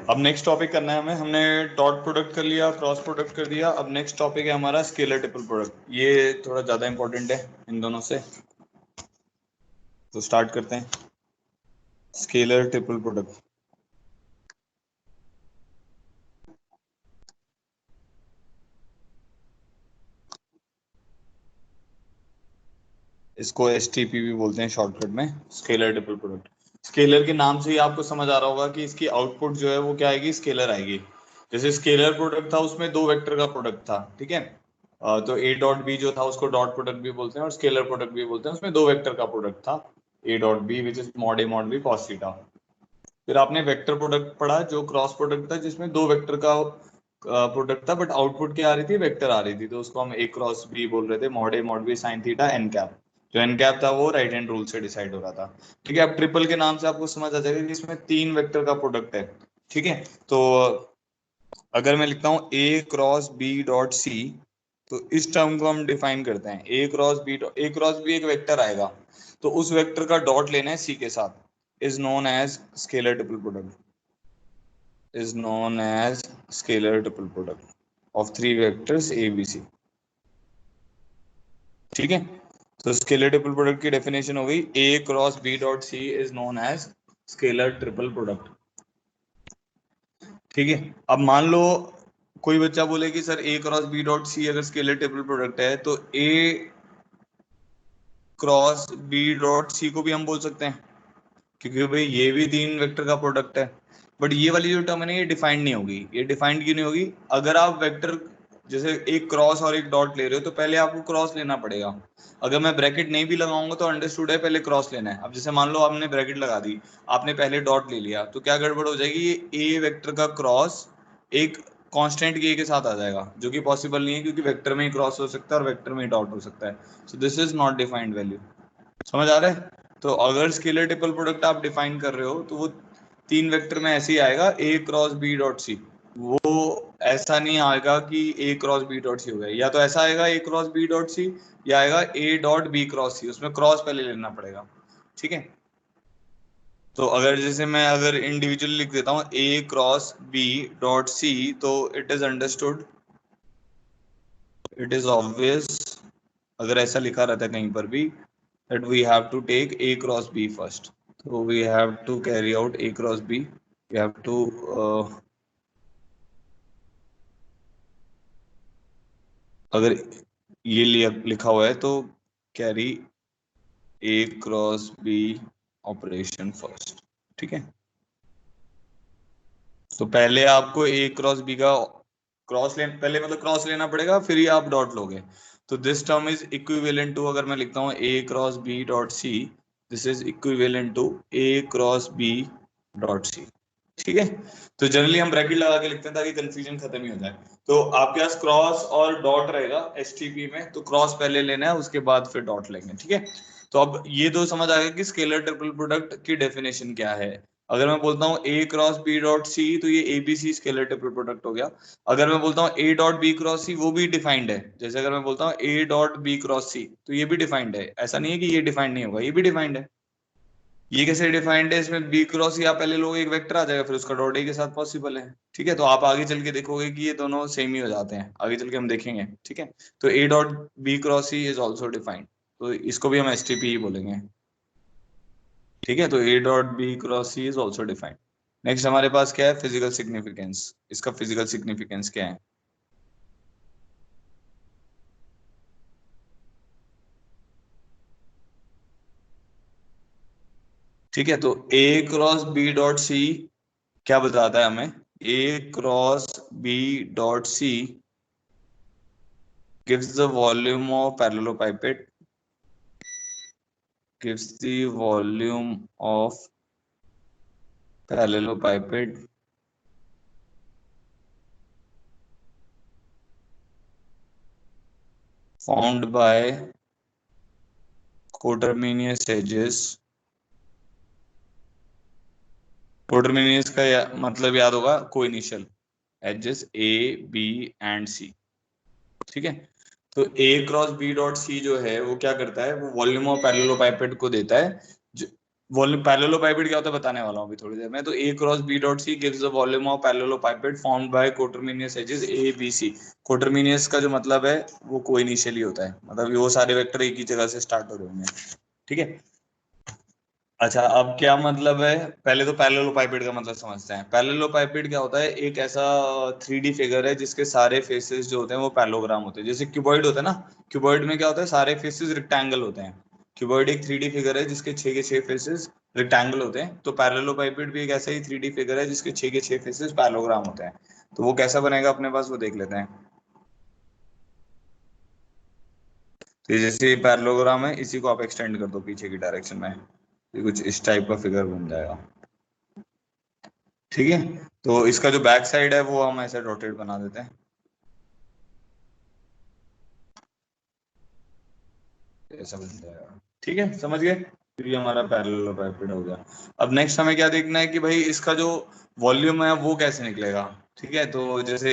अब next topic करना है हमें। हमने डॉट प्रोडक्ट कर लिया, क्रॉस प्रोडक्ट कर दिया। अब नेक्स्ट टॉपिक है हमारा स्केलर ट्रिपल प्रोडक्ट। ये थोड़ा ज्यादा इंपॉर्टेंट है इन दोनों से, तो स्टार्ट करते हैं। Scalar triple product. इसको एसटीपी भी बोलते हैं शॉर्टकट में, स्केलर ट्रिपल प्रोडक्ट। स्केलर के नाम से ही आपको समझ आ रहा होगा कि इसकी आउटपुट जो है वो क्या आएगी, स्केलर आएगी। जैसे स्केलर प्रोडक्ट था उसमें दो वेक्टर का प्रोडक्ट था, ठीक है। तो ए डॉट बी जो था उसको डॉट प्रोडक्ट भी बोलते हैं और स्केलर प्रोडक्ट भी बोलते हैं। उसमें दो वेक्टर का प्रोडक्ट था, A dot B which is mod A mod B cos theta. फिर आपने वेक्टर प्रोडक्ट पढ़ा जो क्रॉस प्रोडक्ट था, जिसमें दो वेक्टर का प्रोडक्ट था बट आउटपुट क्या आ रही थी, वेक्टर आ रही थी। तो उसको हम ए क्रॉस बी बोल रहे थे, mod A mod B sine theta n cap. जो एन कैप था वो राइट हैंड रूल से डिसाइड हो रहा था, ठीक है। अब ट्रिपल के नाम से आपको समझ आ जाएगा कि इसमें तीन वेक्टर का प्रोडक्ट है, ठीक है। तो अगर मैं लिखता हूँ ए क्रॉस बी डॉट सी, तो इस टर्म को हम डिफाइन करते हैं। A cross B, A cross B एक वेक्टर आएगा, तो उस वेक्टर का डॉट लेना है सी के साथ, is known as scalar triple product. is known as scalar triple product of three vectors a b c, ठीक है। तो स्केलर ट्रिपल प्रोडक्ट की डेफिनेशन हो गई, a cross b dot c is known as scalar triple product, ठीक है। अब मान लो कोई बच्चा बोले कि sir a cross b dot c अगर स्केलर ट्रिपल प्रोडक्ट है तो a cross b dot c को भी हम बोल सकते हैं, क्योंकि भाई ये भी तीन वेक्टर का प्रोडक्ट है। बट ये वाली जो टर्म है ना, ये डिफाइंड नहीं होगी। ये डिफाइंड क्यों नहीं होगी? अगर आप वेक्टर जैसे एक क्रॉस और एक डॉट ले रहे हो तो पहले आपको क्रॉस लेना पड़ेगा। अगर मैं ब्रैकेट नहीं भी लगाऊंगा तो अंडरस्टूड है पहले क्रॉस लेना है। अब जैसे मान लो आपने ब्रैकेट लगा दी, आपने पहले डॉट ले लिया, तो क्या गड़बड़ हो जाएगी, ये ए वेक्टर का क्रॉस एक कांस्टेंट के साथ आ जाएगा, जो कि पॉसिबल नहीं है, क्योंकि वेक्टर में ही क्रॉस हो सकता है और वेक्टर में ही डॉट हो सकता है। So this is not defined value. समझ आ रहा है? तो अगर स्केलर ट्रिपल प्रोडक्ट आप डिफाइन कर रहे हो तो वो तीन वेक्टर में ऐसे ही आएगा, ए क्रॉस बी डॉट सी। वो ऐसा नहीं आएगा कि ए क्रॉस बी डॉट सी हो गया, या तो ऐसा आएगा ए क्रॉस बी डॉट सी, या आएगा ए डॉट बी क्रॉस सी। उसमें क्रॉस पहले लेना पड़ेगा, ठीक है। तो अगर जैसे मैं अगर इंडिविजुअली लिख देता हूँ ए क्रॉस बी डॉट सी, तो it is understood, it is obvious, अगर ऐसा लिखा रहता है कहीं पर भी, that we have to take A cross B first. So we have to carry out A cross B. We have to अगर ये लिखा हुआ है तो carry A cross B operation first, ठीक है। तो पहले आपको A क्रॉस B का क्रॉस ले पहले मतलब क्रॉस लेना पड़ेगा, फिर ही आप डॉट लोगे। तो this term is equivalent to, अगर मैं लिखता हूँ A cross B dot C, this is equivalent to A cross B dot C, ठीक है। तो जनरली हम ब्रैकेट लगा के लिखते हैं ताकि कंफ्यूजन खत्म ही हो जाए। तो आपके पास क्रॉस और डॉट रहेगा एसटीपी में, तो क्रॉस पहले लेना है, उसके बाद फिर डॉट लेंगे, ठीक है। तो अब ये दो समझ आ गया कि स्केलर ट्रिपल प्रोडक्ट की डेफिनेशन क्या है। अगर मैं बोलता हूँ ए क्रॉस बी डॉट सी, तो ये एबीसी स्केलर ट्रिपल प्रोडक्ट हो गया। अगर मैं बोलता हूँ A dot B cross C, वो भी डिफाइंड है। जैसे अगर मैं बोलता हूँ A dot B cross C, तो ये भी डिफाइंड है। ऐसा नहीं है कि ये डिफाइंड नहीं होगा, ये भी डिफाइंड है। ये कैसे डिफाइंड है? इसमें बी क्रॉस ही आप पहले लोगे, एक वेक्टर आ जाएगा, फिर उसका डॉट ए के साथ पॉसिबल है, ठीक है। तो आप आगे चल के देखोगे कि ये दोनों सेम ही हो जाते हैं, आगे चल के हम देखेंगे, ठीक है। तो A dot B cross C is also defined, तो इसको भी हम एसटीपी ही बोलेंगे, ठीक है। तो A dot B cross C is also defined. Next हमारे पास क्या है, फिजिकल सिग्निफिकेंस। इसका फिजिकल सिग्निफिकेंस क्या है? ठीक है, तो A cross B dot C क्या बताता है हमें? A cross B dot C gives the volume of parallelepiped, gives the volume of parallelepiped formed by coterminous edges। coterminous का मतलब याद होगा, कोइनिशियल एजेस ए बी एंड सी, ठीक है। तो ए क्रॉस बी डॉट सी जो है वो क्या करता है, वो वॉल्यूम ऑफ पैरेललोपाइपेड को देता है। वॉल्यूम पैरेललोपाइपेड क्या होता है बताने वाला हूँ अभी थोड़ी देर में। तो A cross B dot C gives the volume of parallelepiped formed by coterminous edges A B C. Coterminous का जो मतलब है वो कोइनिशियली होता है, मतलब वो सारे वेक्टर एक ही जगह से स्टार्ट हो रहे होंगे, ठीक है। अच्छा, अब क्या मतलब है, पहले तो पैरेललोपाइपेड का मतलब समझते हैं। पैरेललोपाइपेड क्या होता है, एक ऐसा 3D फिगर है जिसके सारे फेसेस जो होते हैं वो पैरेललोग्राम होते हैं। जैसे क्यूबॉइड होता है ना, क्यूबॉइड में क्या होता है, सारे फेसेस रेक्टेंगल होते हैं। क्यूबॉइड एक 3D फिगर है जिसके 6 के 6 फेसेस रेक्टेंगल होते हैं। तो पैरेललोपाइपेड भी एक ऐसा ही 3D फिगर है जिसके 6 के 6 फेसेस पैरेललोग्राम होते हैं। तो वो कैसा बनेगा अपने पास, वो देख लेते हैं। तो ये जैसे पैरेललोग्राम है, इसी को आप एक्सटेंड कर दो पीछे की डायरेक्शन में, ये कुछ इस टाइप का फिगर बन जाएगा, ठीक है। तो इसका जो बैक साइड है वो हम ऐसे रोटेट बना देते हैं, ऐसा बन जाएगा, ठीक है, समझ गए। फिर ये हमारा पैरेललोपाइपेड हो गया। अब नेक्स्ट हमें क्या देखना है कि भाई इसका जो वॉल्यूम है वो कैसे निकलेगा, ठीक है। तो जैसे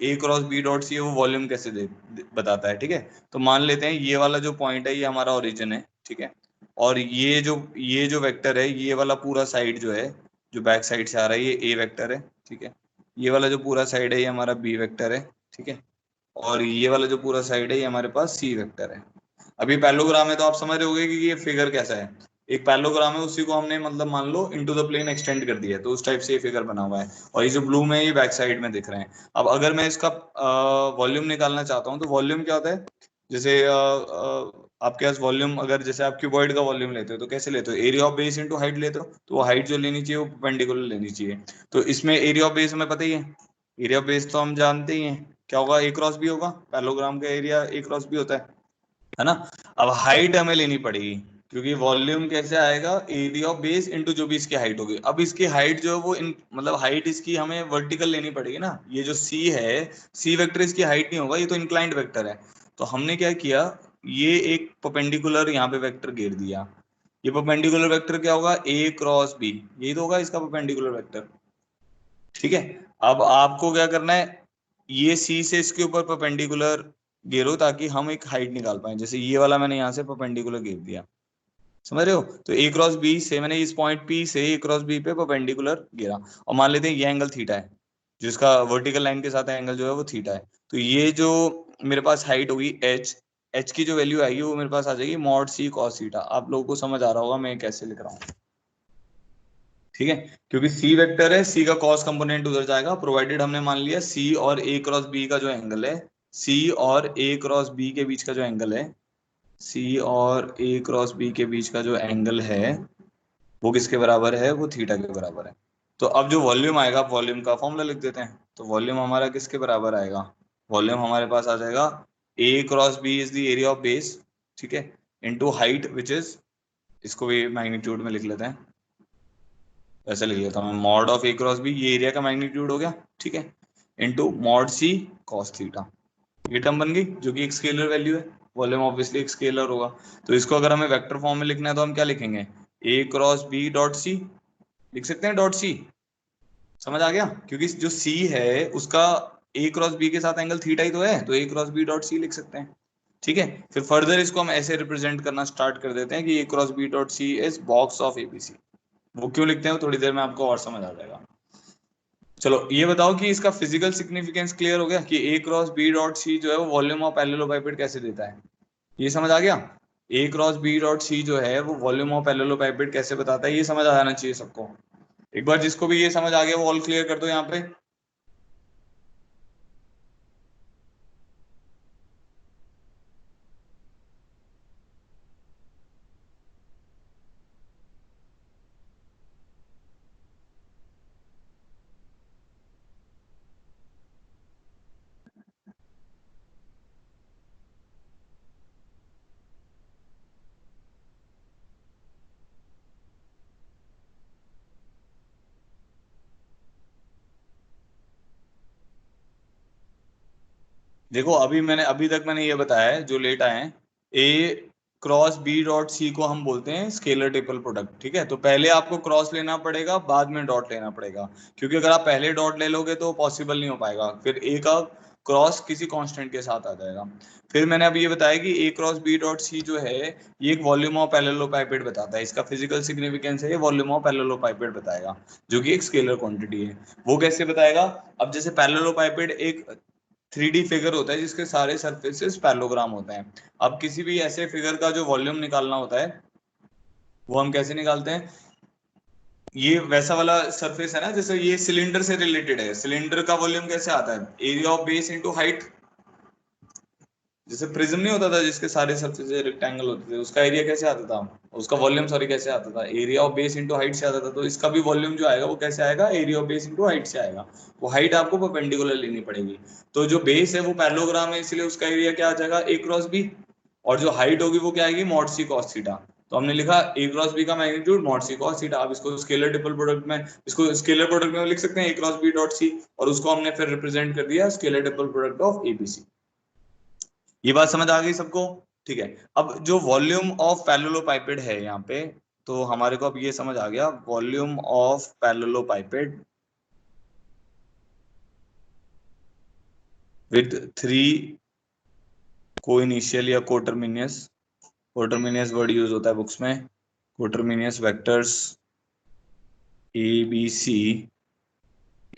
ए क्रॉस बी डॉट सी है, वो वॉल्यूम कैसे बताता है, ठीक है। तो मान लेते हैं ये वाला जो पॉइंट है ये हमारा ओरिजिन है, ठीक है। और ये जो वेक्टर है, ये वाला पूरा साइड जो है, जो बैक साइड से आ रहा है, ये ए वेक्टर है, ठीक है। ये वाला जो पूरा साइड है ये हमारा बी वेक्टर है, ठीक है। और ये वाला जो पूरा साइड है ये हमारे पास सी वेक्टर है। अभी पैरेललोग्राम है तो आप समझ रहे होगे कि ये फिगर कैसा है। एक पैरेललोग्राम है, उसी को हमने मतलब मान लो इनटू द प्लेन एक्सटेंड कर दिया है, तो उस टाइप से ये फिगर बना हुआ है। और ये जो ब्लू में ये बैक साइड में दिख रहे हैं। अब अगर मैं इसका वॉल्यूम निकालना चाहता हूँ, तो वॉल्यूम क्या होता है, जैसे आपके पास वॉल्यूम, अगर जैसे आप क्यूबॉइड का वॉल्यूम लेते हो तो कैसे लेते हो, area of base into height लेते हो, तो वो हाइट जो लेनी चाहिए वो परपेंडिकुलर लेनी चाहिए। तो इसमें एरिया ऑफ बेस हमें पता ही है, एरिया ऑफ बेस तो हम जानते ही हैं, क्या होगा, ए क्रॉस बी होगा, पैरेललोग्राम का एरिया ए क्रॉस बी होता है ना। अब हाइट हमें लेनी पड़ेगी, क्योंकि वॉल्यूम कैसे आएगा, एरिया ऑफ बेस इनटू जो भी इसकी हाइट होगी। अब इसकी हाइट जो है वो इन मतलब हाइट इसकी हमें वर्टिकल लेनी पड़ेगी ना। ये जो सी है, सी वेक्टर इसकी हाइट नहीं होगा, ये तो इंक्लाइंड वेक्टर है। तो हमने क्या किया, ये एक परपेंडिकुलर यहाँ पे वेक्टर घेर दिया। ये परपेंडिकुलर वेक्टर क्या होगा, ए क्रॉस बी, यही तो होगा इसका परपेंडिकुलर वेक्टर, ठीक है। अब आपको क्या करना है, ये सी से इसके ऊपर परपेंडिकुलर घेरो, ताकि हम एक हाइट निकाल पाए। जैसे ये वाला मैंने यहाँ से परपेंडिकुलर घेर दिया, समझ रहे हो। तो ए क्रॉस बी से मैंने इस पॉइंट पी से ए क्रॉस बी पे परपेंडिकुलर घेरा। और मान लेते हैं ये एंगल थीटा है, जिसका वर्टिकल लाइन के साथ एंगल जो है वो थीटा है। तो ये जो मेरे पास हाइट होगी एच, एच की जो वैल्यू आएगी वो मेरे पास आ जाएगी मॉड सी कॉस थीटा। आप लोगों को समझ आ रहा होगा मैं कैसे लिख रहा हूँ, ठीक है। क्योंकि सी वेक्टर है, सी का कॉस कंपोनेंट उधर जाएगा, प्रोवाइडेड हमने मान लिया सी और ए क्रॉस बी का जो एंगल है, सी और ए क्रॉस बी के बीच का जो एंगल है, सी और ए क्रॉस बी के बीच का जो एंगल है वो किसके बराबर है, वो थीटा के बराबर है। तो अब जो वॉल्यूम आएगा, वॉल्यूम का फॉर्मूला लिख देते हैं। तो वॉल्यूम हमारा किसके बराबर आएगा, वॉल्यूम हमारे पास आ जाएगा A cross B is the area of base, ठीक है, इनटू हाइट विच इज, इसको भी मैग्नीट्यूड में लिख लेते हैं, ऐसे लिख लेता हूँ मैं, mod of A cross B, ये एरिया का मैग्नीट्यूड हो गया, ठीक है, into mod C cos theta. ये टर्म बन गई जो कि एक स्केलर वैल्यू है, वॉल्यूम ऑब्वियसली एक स्केलर होगा। तो इसको अगर हमें वेक्टर फॉर्म में लिखना है तो हम क्या लिखेंगे, ए क्रॉस बी डॉट सी लिख सकते हैं, डॉट सी, समझ आ गया। क्योंकि जो सी है उसका ए क्रॉस बी के साथ एंगल थीटा ही तो है, तो ए क्रॉस बी डॉट सी लिख सकते हैं, ठीक है। फिर फर्दर इसको हम ऐसे रिप्रेजेंट करना स्टार्ट कर देते हैं कि A cross B dot C is box of ABC. वो क्यों लिखते हैं वो थोड़ी देर में आपको और समझ आ जाएगा। चलो ये बताओ कि इसका फिजिकल सिग्निफिकेंस क्लियर हो गया कि ए क्रॉस बी डॉट सी जो है वो वॉल्यूम ऑफ पैरेललोपाइपेड कैसे देता है, ये समझ आ गया। ए क्रॉस बी डॉट सी जो है वो वॉल्यूम ऑफ पैरेललोपाइपेड कैसे बताता है, ये समझ आ जाना चाहिए सबको। एक बार जिसको भी ये समझ आ गया वो ऑल क्लियर कर दो यहाँ पे। देखो अभी तक मैंने ये बताया है जो लेट आए हैं, ए क्रॉस बी डॉट सी को हम बोलते हैं स्केलर ट्रिपल प्रोडक्ट, ठीक है। तो पहले आपको क्रॉस लेना पड़ेगा, बाद में डॉट लेना पड़ेगा, क्योंकि अगर आप पहले डॉट ले लोगे तो पॉसिबल नहीं हो पाएगा। फिर ए का क्रॉस किसी कांस्टेंट के साथ आ जाएगा। फिर मैंने अब ये बताया कि ए क्रॉस बी डॉट सी जो है ये एक वॉल्यूम ऑफ पैरेललोपाइपेड बताता है, इसका फिजिकल सिग्निफिकेंस है ये वॉल्यूम ऑफ पैरेललोपाइपेड बताएगा, जो कि एक स्केलर क्वांटिटी है। वो कैसे बताएगा? अब जैसे पैरेललोपाइपेड एक 3D फिगर होता है जिसके सारे सरफेसेस पैरेललोग्राम होते हैं। अब किसी भी ऐसे फिगर का जो वॉल्यूम निकालना होता है वो हम कैसे निकालते हैं? ये वैसा वाला सरफेस है ना, जैसे ये सिलेंडर से रिलेटेड है, सिलेंडर का वॉल्यूम कैसे आता है? Area of base into height. जैसे प्रिज्म नहीं होता था जिसके सारे सरफेस रेक्टेंगल होते थे, उसका एरिया कैसे आता था? उसका वॉल्यूम सॉरी कैसे आता था? Area of base into height से आता था। तो इसका भी वॉल्यूम जो आएगा वो कैसे आएगा? Area of base into height से आएगा। वो हाइट आपको परपेंडिकुलर लेनी पड़ेगी। तो जो बेस है वो पैरेललोग्राम है, इसलिए उसका एरिया क्या आ जाएगा? A cross B. और जो हाइट होगी वो क्या आएगी? Mod C cos theta. तो हमने लिखा ए क्रॉस बी का magnitude mod C cos theta. आप इसको स्केलर ट्रिपल प्रोडक्ट में, इसको स्केलर प्रोडक्ट में लिख सकते हैं ए क्रॉस बी डॉट सी, और उसको हमने फिर रिप्रेजेंट कर दिया scalar triple product of ABC. ये बात समझ आ गई सबको? ठीक है। अब जो वॉल्यूम ऑफ पैरेललोपाइपेड है यहाँ पे, तो हमारे को अब ये समझ आ गया volume of parallelepiped with 3 coinitial या कोटरमिनियस, कोटरमिनियस वर्ड यूज होता है बुक्स में, coterminous vectors A B C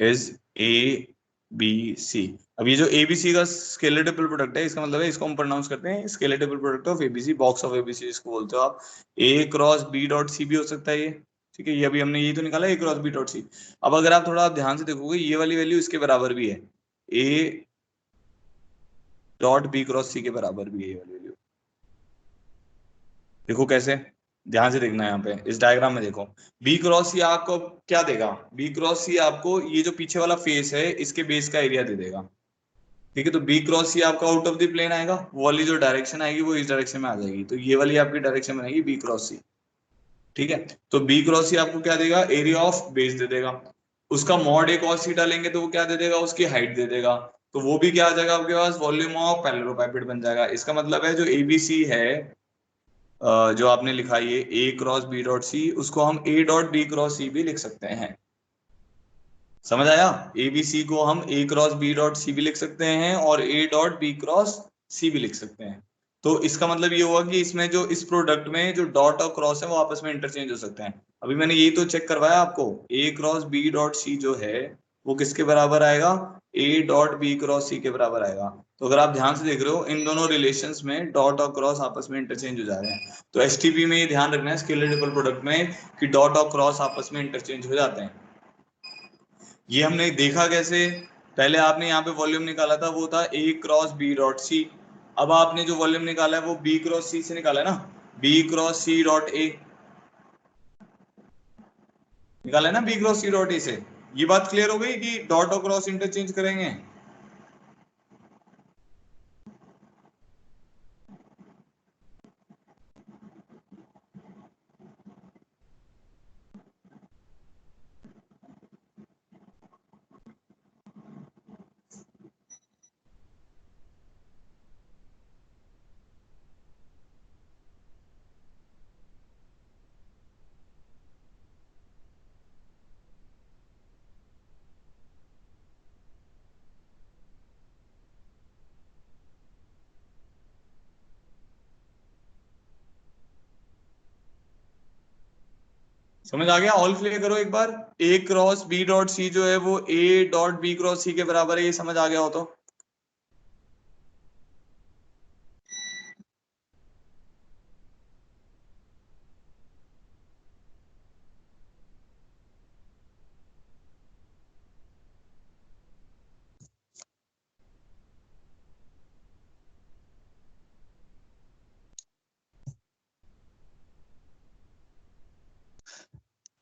is A B C. अब ये जो एबीसी का स्केलर ट्रिपल प्रोडक्ट है, इसका मतलब है इसको हम प्रोनाउंस करते हैं scalar triple product of ABC, box of ABC इसको बोलते हो आप। ए क्रॉस बी डॉट सी भी हो सकता है ये, ठीक है। ये अभी हमने यही तो निकाला ए क्रॉस बी डॉट सी। अब अगर आप थोड़ा ध्यान से देखोगे ये वाली वैल्यू इसके बराबर भी है, ए डॉट बी क्रॉस सी के बराबर भी है ये वाली वैल्यू। देखो कैसे, ध्यान से देखना है यहाँ पे इस डायग्राम में देखो। बी क्रॉस सी आपको क्या देगा? बी क्रॉस सी आपको ये जो पीछे वाला फेस है इसके बेस का एरिया दे देगा, ठीक है। तो बी क्रॉस सी आपका आउट ऑफ द प्लेन आएगा, वो वाली जो डायरेक्शन आएगी वो इस डायरेक्शन में आ जाएगी, तो ये वाली आपकी डायरेक्शन बनेगी बी क्रॉस सी, ठीक है। तो बी क्रॉस सी आपको क्या देगा? एरिया ऑफ बेस दे देगा। उसका मॉड ए कॉस थीटा लेंगे तो वो क्या दे देगा? उसकी हाइट दे देगा। तो वो भी क्या आ जाएगा आपके पास? वॉल्यूम ऑफ पैरेललोपाइपेड बन जाएगा। इसका मतलब है जो एबीसी है, जो आपने लिखा ये ए क्रॉस बी डॉट सी, उसको हम ए डॉट बी क्रॉस सी भी लिख सकते हैं। समझ आया? एबीसी को हम ए क्रॉस बी डॉट सी भी लिख सकते हैं और ए डॉट बी क्रॉस सी भी लिख सकते हैं। तो इसका मतलब ये हुआ कि इसमें जो इस प्रोडक्ट में जो डॉट और क्रॉस है वो आपस में इंटरचेंज हो सकते हैं। अभी मैंने यही तो चेक करवाया आपको, ए क्रॉस बी डॉट सी जो है वो किसके बराबर आएगा? ए डॉट बी क्रॉस सी के बराबर आएगा। तो अगर आप ध्यान से देख रहे हो इन दोनों रिलेशंस में डॉट और क्रॉस आपस में इंटरचेंज हो जा रहे हैं। तो एसटीपी में ये ध्यान रखना है स्केलर ट्रिपल प्रोडक्ट में कि डॉट और क्रॉस आपस में इंटरचेंज हो जाते हैं। ये हमने देखा कैसे? पहले आपने यहाँ पे वॉल्यूम निकाला था वो था ए क्रॉस बी डॉट सी। अब आपने जो वॉल्यूम निकाला है वो बी क्रॉस सी से निकाला है ना, B cross C dot A निकाला है ना, B cross C dot A से। ये बात क्लियर हो गई कि डॉट और क्रॉस इंटरचेंज करेंगे? समझ आ गया? ऑल क्लियर करो एक बार। ए क्रॉस बी डॉट सी जो है वो ए डॉट बी क्रॉस सी के बराबर है, ये समझ आ गया हो तो?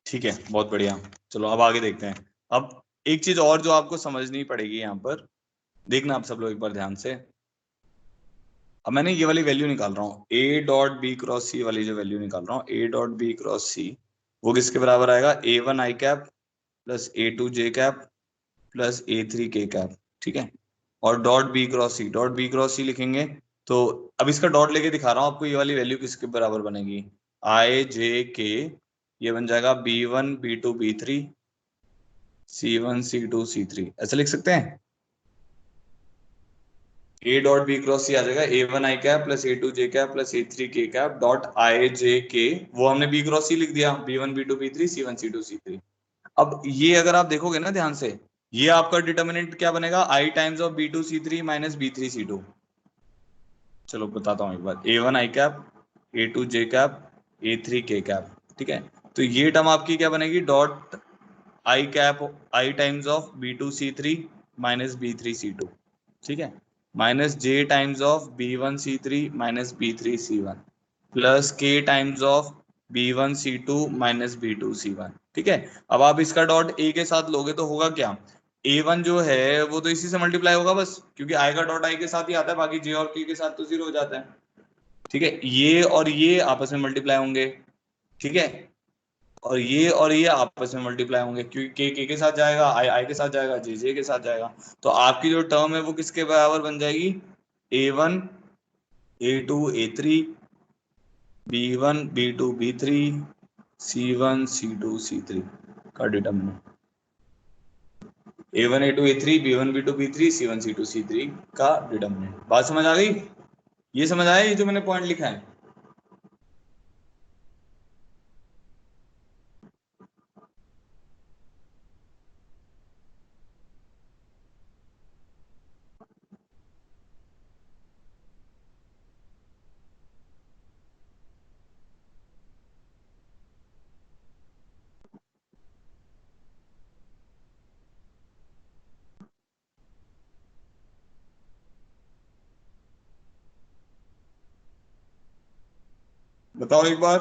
ठीक है, बहुत बढ़िया। चलो अब आगे देखते हैं। अब एक चीज और जो आपको समझनी पड़ेगी यहाँ पर, देखना आप सब लोग एक बार ध्यान से। अब मैंने ये वाली वैल्यू निकाल रहा हूँ, A dot B cross C वाली जो वैल्यू निकाल रहा हूँ, A dot B cross C, वो किसके बराबर आएगा? A one I cap plus A two J cap plus A three K cap, ठीक है। और dot B cross C, dot B cross C लिखेंगे तो अब इसका डॉट लेके दिखा रहा हूँ आपको, ये वाली वैल्यू किसके बराबर बनेगी? आई जे के, ये बन जाएगा B one B two B three, C one C two C three, ऐसा लिख सकते हैं। A dot B cross C आ जाएगा A1 I cap plus A2 J cap plus A3 K cap dot I जे के, वो हमने बी क्रॉस सी लिख दिया, B1 B2 B3 C1 C2 C3। अब ये अगर आप देखोगे ना ध्यान से, ये आपका डिटर्मिनेंट क्या बनेगा, I times of B2 C3 minus B3 C2। चलो बताता हूँ एक बार, A1 I cap, A2 J cap, A3 K cap, ठीक है। तो ये टर्म आपकी क्या बनेगी, dot I cap I times of B2 C3 minus B3 C2, ठीक है, minus J times of B1 C3 minus B3 C1 plus K times of B1 C2 minus B2 C1, ठीक है। अब आप इसका डॉट ए के साथ लोगे तो होगा क्या, A1 जो है वो तो इसी से मल्टीप्लाई होगा बस, क्योंकि आई का डॉट आई के साथ ही आता है, बाकी जे और के साथ तो जीरो हो जाता है, ठीक है। ये और ये आपस में मल्टीप्लाई होंगे, ठीक है, और ये आपस में मल्टीप्लाई होंगे, क्योंकि के साथ जाएगा, आई आई के साथ जाएगा, जे के साथ जाएगा। तो आपकी जो टर्म है वो किसके बराबर बन जाएगी, A1 A2 A3 B1 B2 B3 C1 C2 C3 का determinant, A1 A2 A3 B1 B2 B3 C1 C2 C3 का डिटर्मिनेंट। बात समझ आ गई, ये समझ आया ये जो मैंने पॉइंट लिखा है। बताओ एक बार।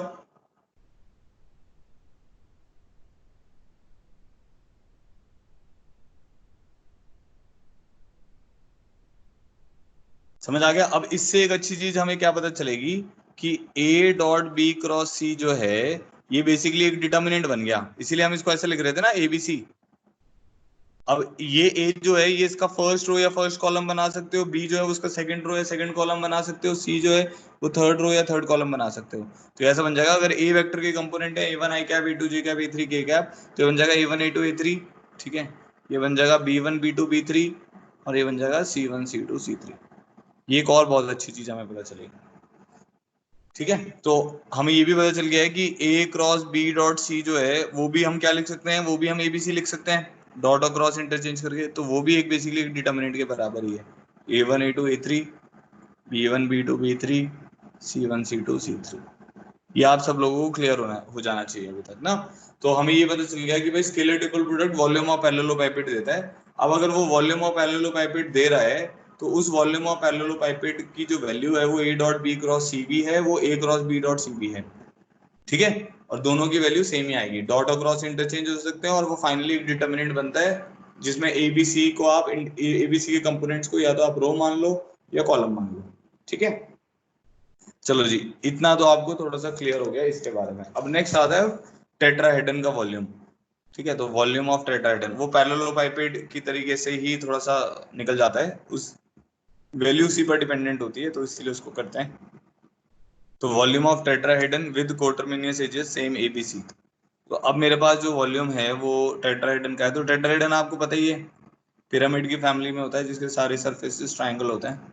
समझ आ गया। अब इससे एक अच्छी चीज हमें क्या पता चलेगी कि A डॉट बी क्रॉस सी जो है ये बेसिकली एक डिटर्मिनेंट बन गया, इसीलिए हम इसको ऐसे लिख रहे थे ना ABC। अब ये ए जो है ये इसका फर्स्ट रो या फर्स्ट कॉलम बना सकते हो, बी जो है उसका सेकंड रो या सेकंड कॉलम बना सकते हो, सी जो है वो थर्ड रो या थर्ड कॉलम बना सकते हो। तो ऐसा बन जाएगा, अगर ए वेक्टर के कंपोनेंट है A1 I cap A2 J cap A3 K cap, तो ये बन जाएगा A1 A2 A3, ठीक है, ये बन जाएगा B1 B2 B3 और ये बन जाएगा C1 C2 C3। ये एक और बहुत अच्छी चीज हमें पता चलेगी, ठीक है। तो हमें ये भी पता चल गया है कि ए क्रॉस बी डॉट सी जो है वो भी हम क्या लिख सकते हैं, वो भी हम ABC लिख सकते हैं डॉट और क्रॉस इंटरचेंज करके, तो वो भी एक बेसिकली एक डिटर्मिनेंट के बराबर ही है, A1 A2 A3 B1 B2 B3 C1 C2 C3। ये आप सब लोगों को क्लियर हो जाना चाहिए अभी तक ना। तो हमें ये पता चल गया कि भाई scalar triple product volume of parallelepiped देता है। अब अगर वो वॉल्यूम ऑफ पैरेललोपाइपेट दे रहा है तो उस वॉल्यूम ऑफ पैरेललोपाइपेट की जो वैल्यू है वो A dot B cross C B है, वो A cross B dot C B है, ठीक है। और दोनों की वैल्यू सेम ही आएगी, डॉट और क्रॉस इंटरचेंज हो सकते हैं और वो फाइनली एक डिटर्मिनेंट बनता है जिसमें ABC को आप ABC के कंपोनेंट्स को या तो आप रो मान लो या कॉलम मान लो, ठीक है। चलो जी, इतना तो आपको थोड़ा सा क्लियर हो गया इसके बारे में। अब नेक्स्ट आता है टेट्राहेड्रन का वॉल्यूम, ठीक है। तो वॉल्यूम ऑफ टेट्राहेड्रन वो पैरेललोपाइपेड की तरीके से ही थोड़ा सा निकल जाता है, उस वैल्यू उसी पर डिपेंडेंट होती है, तो इसलिए उसको करते हैं। तो volume of tetrahedron with coterminous edges same ABC। तो अब मेरे पास जो वॉल्यूम है वो टेट्राहेड्रन का है। तो टेट्राहेड्रन आपको पता ही है पिरामिड की फैमिली में होता है जिसके सारे सरफेसेस ट्रायंगल होते हैं,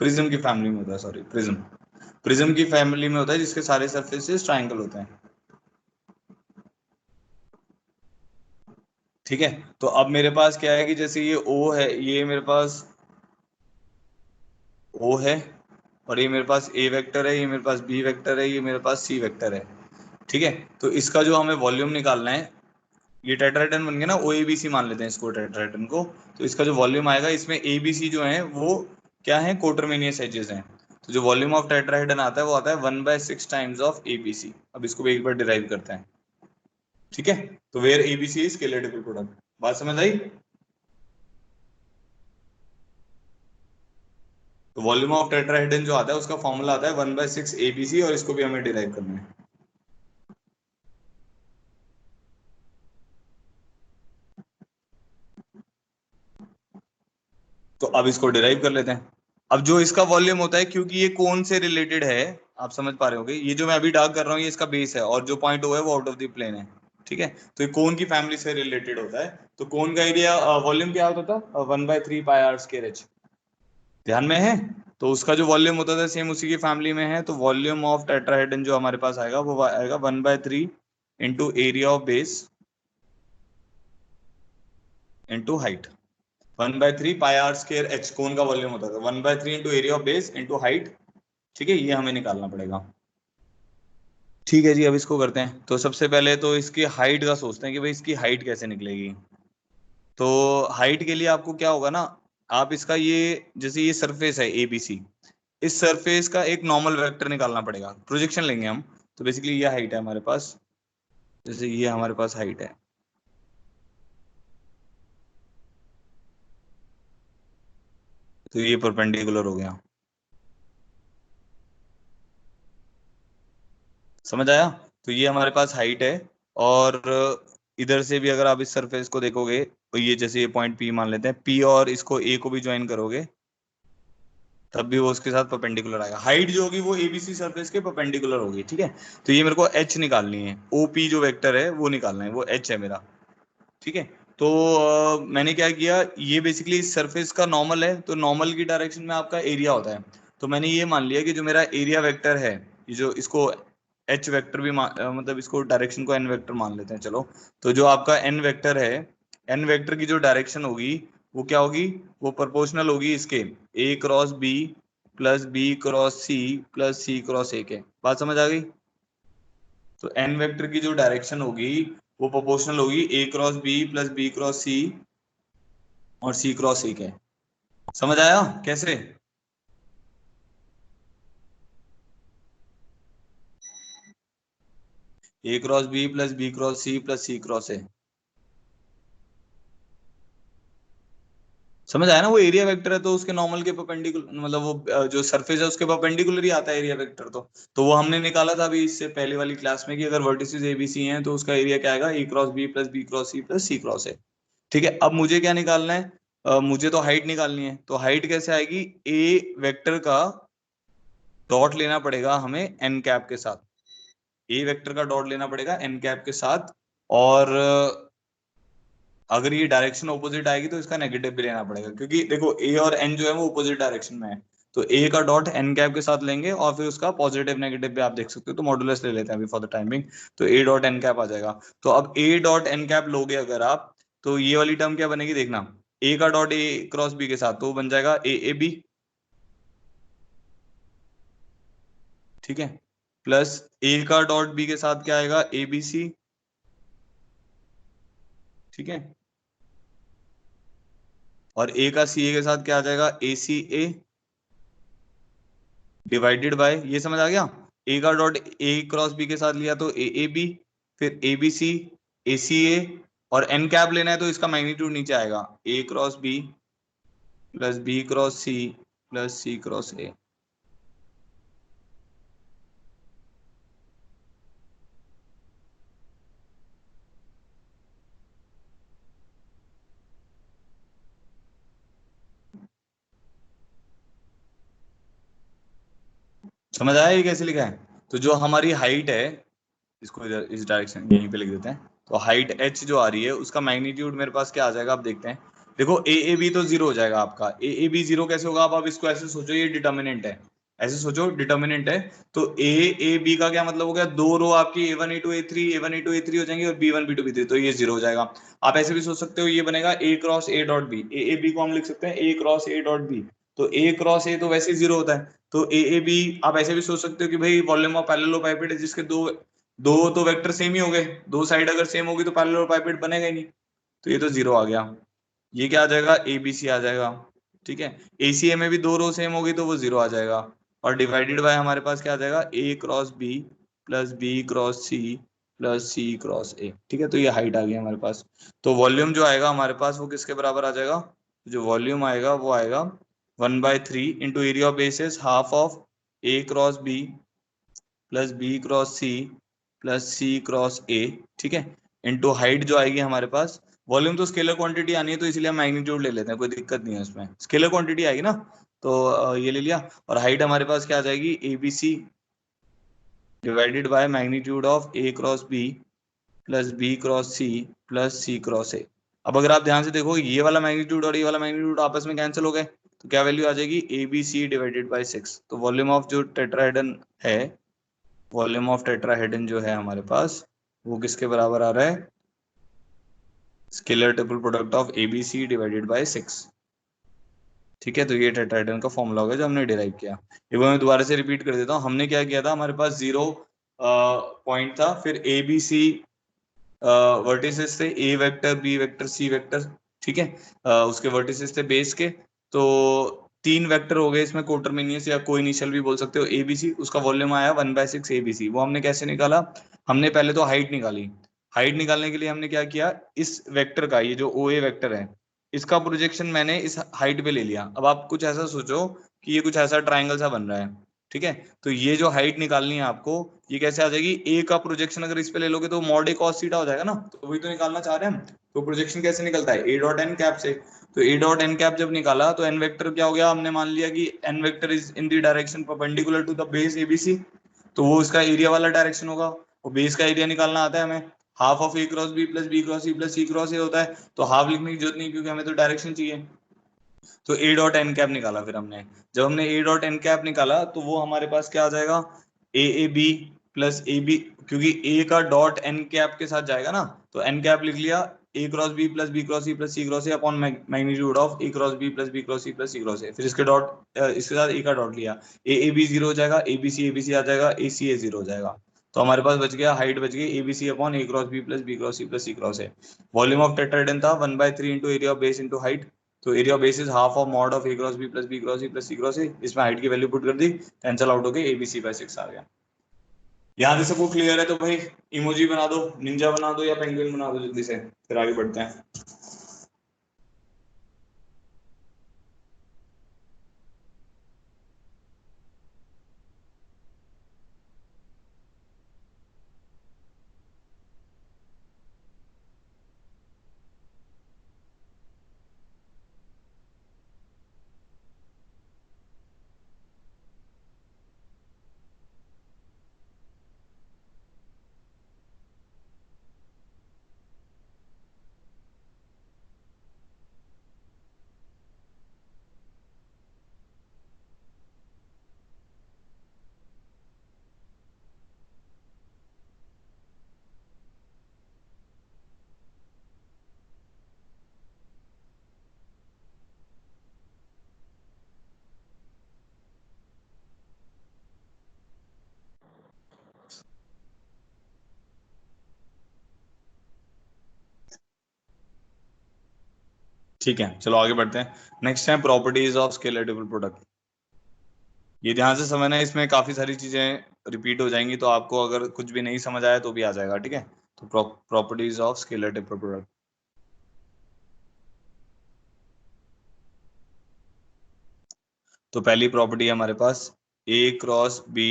प्रिज्म की फैमिली में होता है, सॉरी प्रिज्म, प्रिज्म की फैमिली में होता है जिसके सारे सरफेसेस ट्रायंगल होते हैं, ठीक है। तो अब मेरे पास क्या है कि जैसे ये O है, ये मेरे पास O है, और ये मेरे पास A वेक्टर है, ये मेरे पास B वेक्टर है, ये मेरे पास C वेक्टर है, ठीक है। तो इसका जो हमें वॉल्यूम निकालना है, ये टेट्राहेड्रन बन गया ना, OABC मान लेते हैं इसको टेट्राहेड्रन को। तो इसका जो वॉल्यूम आएगा इसमें ABC जो है वो क्या है, कोटरमिनियस एजेस हैं। तो जो वॉल्यूम ऑफ टेट्राहेड्रन आता है वो आता है 1/6 टाइम्स ऑफ ABC। अब इसको भी एक बार डिराइव करते हैं, ठीक है। तो where ABC is scalar triple product, बात समझ आई। तो वॉल्यूम ऑफ टेट्राहेड्रन जो आता है उसका फॉर्मूला आता है 1/6 ABC, और इसको भी हमें डिराइव करना है। तो अब इसको डिराइव कर लेते हैं। अब जो इसका वॉल्यूम होता है, क्योंकि ये कौन से रिलेटेड है आप समझ पा रहे होगे, ये जो मैं अभी डार्क कर रहा हूँ ये इसका बेस है, और जो पॉइंट O है वो आउट ऑफ द प्लेन है, ठीक है। तो ये कोन की फैमिली से रिलेटेड होता है। तो कोन का एरिया वॉल्यूम क्या होता था, 1/3 पाई आर स्क्वायर H, ध्यान में है? तो उसका जो वॉल्यूम होता था सेम उसी की फैमिली में है, तो वॉल्यूम ऑफ टेट्राहेड्रन जो हमारे पास आएगा वो आएगा 1/3 into area of base into height. 1/3 pi R square H cone का वॉल्यूम होता था, 1/3 into area of base into height. ठीक है, ये हमें निकालना पड़ेगा। ठीक है जी, अब इसको करते हैं। तो सबसे पहले तो इसकी हाइट का सोचते हैं कि भाई इसकी हाइट कैसे निकलेगी। तो हाइट के लिए आपको क्या होगा ना, आप इसका ये, जैसे ये सरफेस है एबीसी, इस सरफेस का एक नॉर्मल वेक्टर निकालना पड़ेगा, प्रोजेक्शन लेंगे हम। तो बेसिकली ये हाइट है हमारे पास, जैसे ये हमारे पास हाइट है, तो ये परपेंडिकुलर हो गया। समझ आया? तो ये हमारे पास हाइट है। और इधर से भी अगर आप इस सरफेस को देखोगे, तो ये जैसे ये पॉइंट पी मान लेते हैं, पी और इसको ए को भी ज्वाइन करोगे तब भी वो उसके साथ परपेंडिकुलर आएगा। हाइट जो होगी वो एबीसी सरफेस के परपेंडिकुलर होगी। ठीक है, तो ये मेरे को एच निकालनी है, ओपी जो वेक्टर है वो निकालना है, वो एच है मेरा। ठीक है, तो मैंने क्या किया, ये बेसिकली इस सरफेस का नॉर्मल है, तो नॉर्मल की डायरेक्शन में आपका एरिया होता है। तो मैंने ये मान लिया कि जो मेरा एरिया वेक्टर है, ये जो इसको एच वेक्टर भी मतलब इसको डायरेक्शन को एन वेक्टर मान लेते हैं चलो। तो जो आपका एन वेक्टर है, एन वेक्टर की जो डायरेक्शन होगी वो क्या होगी, वो प्रोपोर्शनल होगी इसके A cross B plus B cross C plus C cross A के। बात समझ आ गई? तो एन वेक्टर की जो डायरेक्शन होगी वो प्रोपोर्शनल होगी A cross B plus B cross C और सी क्रॉस ए के। समझ आया कैसे? A cross B plus B cross C plus C cross A. समझ आया ना? वो एरिया वेक्टर है तो उसके नॉर्मल के परपेंडिकुलर, मतलब वो जो सरफेस है उसके परपेंडिकुलर ही आता है एरिया वेक्टर। तो वो हमने निकाला था अभी इससे पहले वाली क्लास में कि अगर वर्टिसेस एबीसी हैं तो उसका एरिया क्या आएगा, A cross B plus B cross C plus C cross A. ठीक है, अब मुझे क्या निकालना है, मुझे तो हाइट निकालनी है। तो हाइट कैसे आएगी, ए वेक्टर का डॉट लेना पड़ेगा हमें एन कैप के साथ। ए वेक्टर का डॉट लेना पड़ेगा एन कैप के साथ। और अगर ये डायरेक्शन ऑपोजिट आएगी तो इसका नेगेटिव भी लेना पड़ेगा, क्योंकि देखो ए और एन जो है वो ऑपोजिट डायरेक्शन में है। तो ए का डॉट एन कैप के साथ लेंगे और फिर उसका पॉजिटिव नेगेटिव भी आप देख सकते हो, तो मॉडुलस ले लेते हैं अभी फॉर द टाइमिंग। तो ए डॉट एन कैप आ जाएगा। तो अब ए डॉट एन कैप लोगे अगर आप, तो ये वाली टर्म क्या बनेगी देखना, ए का डॉट ए क्रॉस बी के साथ तो वो बन जाएगा ए ए बी। ठीक है, प्लस ए का डॉट बी के साथ क्या आएगा, ए बी सी। ठीक है, और ए का सी ए के साथ क्या आ जाएगा, ए सी ए डिवाइडेड बाय, ये समझ आ गया? ए का डॉट ए क्रॉस बी के साथ लिया तो ए ए बी, फिर ए बी सी, ए सी ए, और एन कैप लेना है तो इसका मैग्नीट्यूड नीचे आएगा, A cross B plus B cross C plus C cross A. समझ आया ये कैसे लिखा है? तो जो हमारी हाइट है, इसको इधर इस डायरेक्शन यहीं पे लिख देते हैं। तो हाइट एच जो आ रही है उसका मैग्नीट्यूड मेरे पास क्या आ जाएगा, आप देखते हैं। देखो ए ए बी तो जीरो हो जाएगा आपका, ए ए बी जीरो कैसे होगा, आप इसको ऐसे सोचो, ये डिटर्मिनेंट है, ऐसे सोचो डिटर्मिनेंट है। तो ए ए बी का क्या मतलब हो गया, दो रो आपकी A one A two A three, A one A two A three हो जाएंगी और B one B two B three, तो ये जीरो हो जाएगा। आप ऐसे भी सोच सकते हो, ये बनेगा A cross A dot B, A A B को हम लिख सकते हैं A cross A dot B. तो ए क्रॉस ए तो वैसे ही जीरो होता है। तो ए ए बी आप ऐसे भी सोच सकते हो कि भाई वॉल्यूम ऑफ पैरेललोपाइपेड है जिसके दो दो तो वेक्टर सेम ही हो गए, दो साइड अगर सेम होगी तो पैरेललोपाइपेड बनेगा ही नहीं। तो ये तो जीरो आ गया। ये क्या आ जाएगा, ए बी सी आ जाएगा। ठीक है, एसीए में भी दो रो सेम होगी तो वो जीरो आ जाएगा। और डिवाइडेड बाय हमारे पास क्या आ जाएगा, A cross B plus B cross C plus C cross A. ठीक है, तो ये हाइट आ गई हमारे पास। तो वॉल्यूम जो आएगा हमारे पास वो किसके बराबर आ जाएगा, जो वॉल्यूम आएगा वो आएगा 1/3 into area of basis half of A cross B plus B cross C plus C cross A. ठीक है, इंटू हाइट जो आएगी हमारे पास, वॉल्यूम तो स्केलर क्वांटिटी आनी है तो इसलिए हम मैग्नीट्यूड ले लेते हैं, कोई दिक्कत नहीं है उसमें, स्केलर क्वांटिटी आएगी ना। तो ये ले लिया। और हाइट हमारे पास क्या आ जाएगी, A B C divided by magnitude of A cross B plus B cross C plus C cross A. अब अगर आप ध्यान से देखो, ये वाला मैग्नीट्यूड और ये वाला मैग्नीट्यूड आपस में कैंसिल हो गए, तो क्या वैल्यू आ जाएगी, ABC डिवाइडेड बाय 6। तो वॉल्यूम ऑफ जो टेट्राहेड्रन है, वॉल्यूम ऑफ टेट्राहेड्रन जो है हमारे पास, वो किसके बराबर आ रहा है, scalar triple product of ABC divided by 6। ठीक है, तो ये टेट्राहेड्रन का फॉर्मूला होगा जो हमने डिराइव किया। एक बार मैं दोबारा से रिपीट कर देता हूँ। हमने क्या किया था, हमारे पास 0 पॉइंट था, फिर ABC वर्टिसेस थे, A vector, B vector, C vector. ठीक है, उसके वर्टिसेस थे बेस के। तो 3 वेक्टर हो गए इसमें, कोटरमिनियस या कोई इनिशियल भी बोल सकते हो, ABC। उसका वॉल्यूम आया 1/6 ABC। वो हमने कैसे निकाला, हमने पहले तो हाइट निकाली। हाइट निकालने के लिए हमने क्या किया, इस वेक्टर का, ये जो OA वेक्टर है, इसका प्रोजेक्शन मैंने इस हाइट पे ले लिया। अब आप कुछ ऐसा सोचो कि ये कुछ ऐसा ट्राइंगल सा बन रहा है। ठीक है, तो ये जो हाइट निकालनी है आपको, ये कैसे आ जाएगी, ए का प्रोजेक्शन अगर इस पे ले लोगे तो मॉड ए कॉस थीटा हो जाएगा ना, तो वही तो निकालना चाह रहे हैं हम। तो प्रोजेक्शन कैसे निकलता है, ए डॉट एन कैप से। तो ए डॉट एन कैप जब निकाला तो एन वेक्टर क्या हो गया, हमने मान लिया कि N vector is in the direction perpendicular to the base ABC. तो वो इसका एरिया वाला डायरेक्शन होगा। और बेस का एरिया निकालना आता है हमें, half of A cross B plus B cross C plus C cross A होता है। तो हाफ लिखने की जरूरत नहीं, क्योंकि हमें तो डायरेक्शन चाहिए। तो ए डॉट एन कैप निकाला फिर हमने। जब हमने ए डॉट एन कैप निकाला तो वो हमारे पास क्या आ जाएगा, A B plus A B, क्योंकि ए का डॉट एन कैप के साथ जाएगा ना, तो एन कैप लिख लिया, A cross B plus B cross C plus C cross A upon magnitude of A cross B plus B cross C plus C cross A. फिर इसके डॉट, इसके साथ ए का डॉट लिया, ए बी जीरो हो जाएगा, ए बी सी आ जाएगा, ए जीरो हो जाएगा। तो हमारे पास बच गया, हाइट बच गई ABC upon A cross B plus B cross C plus C cross A. Volume of tetrahedron था 1/3 into area of base into height. तो area of base is half of mod of A cross B plus B cross C plus C cross A. इसमें height की value put कर दी, cancel out हो गई, ABC bye 6 आ गया। यहाँ से सबको क्लियर है तो भाई इमोजी बना दो, निंजा बना दो या पेंगुइन बना दो जल्दी से, फिर आगे बढ़ते हैं। ठीक है, चलो आगे बढ़ते हैं। नेक्स्ट है properties of scalar triple product. ये ध्यान से समझना है, इसमें काफी सारी चीजें रिपीट हो जाएंगी, तो आपको अगर कुछ भी नहीं समझ आया तो भी आ जाएगा। ठीक है, तो properties of scalar triple product. तो पहली प्रॉपर्टी है हमारे पास A cross B,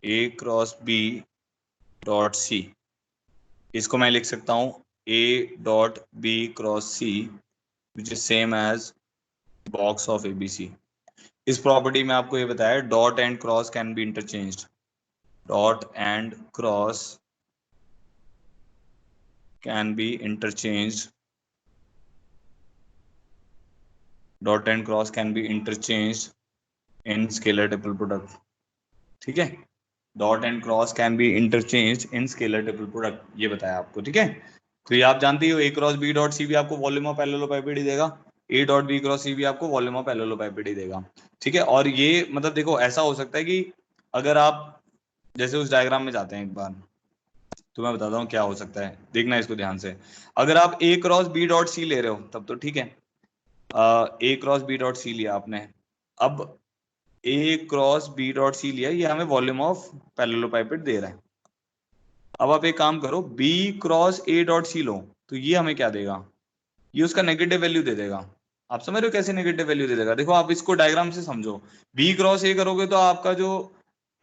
A cross B dot C. इसको मैं लिख सकता हूं A dot B cross C which is same as box of ABC. इस प्रॉपर्टी में आपको ये बताया, dot and cross can be interchanged, dot and cross can be interchanged, dot and cross can be interchanged in scalar triple product. ठीक है, dot and cross can B interchange in scalar triple product, ये बताया आपको। ठीक है, तो ये आप जानते हो, ए क्रॉस बी डॉट सी भी आपको वॉल्यूम ऑफ पैरेललोपाइपेड देगा, ए डॉट बी क्रॉस सी भी आपको वॉल्यूम ऑफ पैरेललोपाइपेड देगा। ठीक है, और ये मतलब देखो ऐसा हो सकता है कि अगर आप जैसे उस डायग्राम में जाते हैं एक बार, तो मैं बताता हूँ क्या हो सकता है, देखना इसको ध्यान से। अगर आप ए क्रॉस बी डॉट सी ले रहे हो तब तो ठीक है, ए क्रॉस बी डॉट सी लिया आपने। अब ए क्रॉस बी डॉट सी लिया, ये हमें वॉल्यूम ऑफ पैरेललोपाइपेड दे रहा है। अब आप एक काम करो, B cross A dot C लो, तो ये हमें क्या देगा, ये उसका नेगेटिव वैल्यू दे देगा। आप समझ रहे हो कैसे नेगेटिव वैल्यू दे देगा, देखो आप इसको डायग्राम से समझो। बी क्रॉस ए करोगे तो आपका जो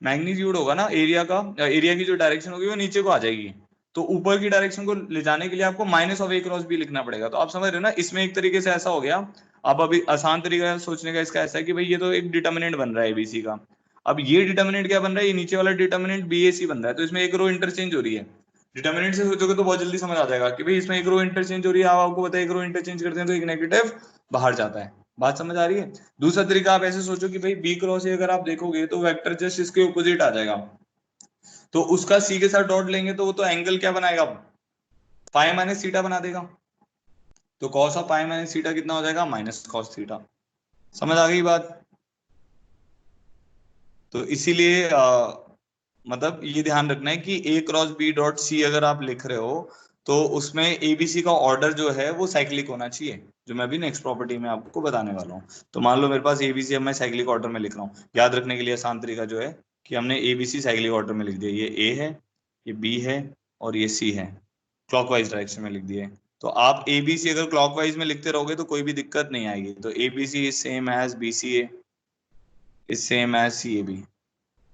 मैग्नीट्यूड होगा ना एरिया का, एरिया की जो डायरेक्शन होगी वो नीचे को आ जाएगी। तो ऊपर की डायरेक्शन को ले जाने के लिए आपको minus of A cross B लिखना पड़ेगा। तो आप समझ रहे हो ना, इसमें एक तरीके से ऐसा हो गया। अब अभी आसान तरीका सोचने का इसका ऐसा है कि भाई ये तो एक डिटर्मिनेंट बन रहा है एबीसी का। अब ये डिटर्मिनेंट क्या बन रहा है, ये नीचे वाला डिटर्मिनेंट बी ए सी बन रहा है, तो इसमें एक रो इंटरचेंज हो रही है। डिटर्मिनेंट से सोचोगे तो बहुत जल्दी समझ आ जाएगा कि भाई इसमें एक रो इंटरचेंज हो रही है, आप आपको पता है एक रो इंटरचेंज करते हैं तो एक नेगेटिव बाहर जाता है। बात समझ आ रही है? दूसरा तरीका आप ऐसे सोचो कि भाई बी क्रॉस ए अगर आप देखोगे तो वेक्टर जस्ट इसके ऑपोजिट आ जाएगा, तो उसका सी के साथ डॉट लेंगे तो वो तो एंगल क्या बनाएगा, पाई माइनस थीटा बना देगा। तो cos of pi minus theta कितना हो जाएगा, माइनस कॉस थीटा। समझ आ गई बात? तो इसीलिए मतलब ये ध्यान रखना है कि ए क्रॉस बी डॉट सी अगर आप लिख रहे हो तो उसमें एबीसी का ऑर्डर जो है वो साइक्लिक होना चाहिए, जो मैं अभी नेक्स्ट प्रॉपर्टी में आपको बताने वाला हूँ। तो मान लो मेरे पास एबीसी, अब मैं साइक्लिक ऑर्डर में लिख रहा हूँ। याद रखने के लिए आसान तरीका जो है कि हमने एबीसी साइक्लिक ऑर्डर में लिख दिया, ये ए है, ये बी है और ये सी है, क्लॉकवाइज डायरेक्शन में लिख दिए। तो आप एबीसी अगर क्लॉकवाइज में लिखते रहोगे तो कोई भी दिक्कत नहीं आएगी। तो ABC is same as BCA is same as CAB.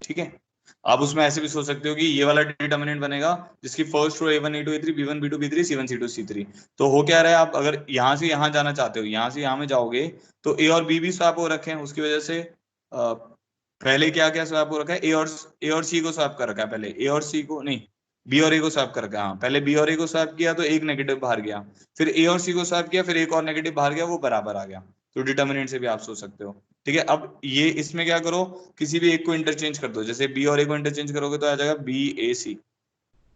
ठीक है? आप उसमें ऐसे भी सोच सकते हो कि ये वाला डिटर्मिनेंट बनेगा जिसकी first row A1 A2 A3 B1 B2 B3 C1 C2 C3। तो हो क्या रहा है, आप अगर यहां से यहां जाना चाहते हो, यहां से यहां में जाओगे तो ए और बी भी स्वैप हो रखे हैं, उसकी वजह से पहले क्या क्या स्वैप हो रखा है, ए और सी को स्वैप कर रखा है, पहले ए और सी को नहीं, बी और ए को स्वैप कर रखा है। हाँ, पहले बी और ए को स्वैप किया तो एक नेगेटिव बाहर गया, फिर ए और सी को स्वैप किया, फिर एक और नेगेटिव बाहर गया, वो बराबर आ गया। तो डिटर्मिनेंट से भी आप सोच सकते हो। ठीक है? अब ये इसमें क्या करो, किसी भी एक को इंटरचेंज कर दो, जैसे बी और ए को इंटरचेंज करोगे तो आ जाएगा बी ए सी।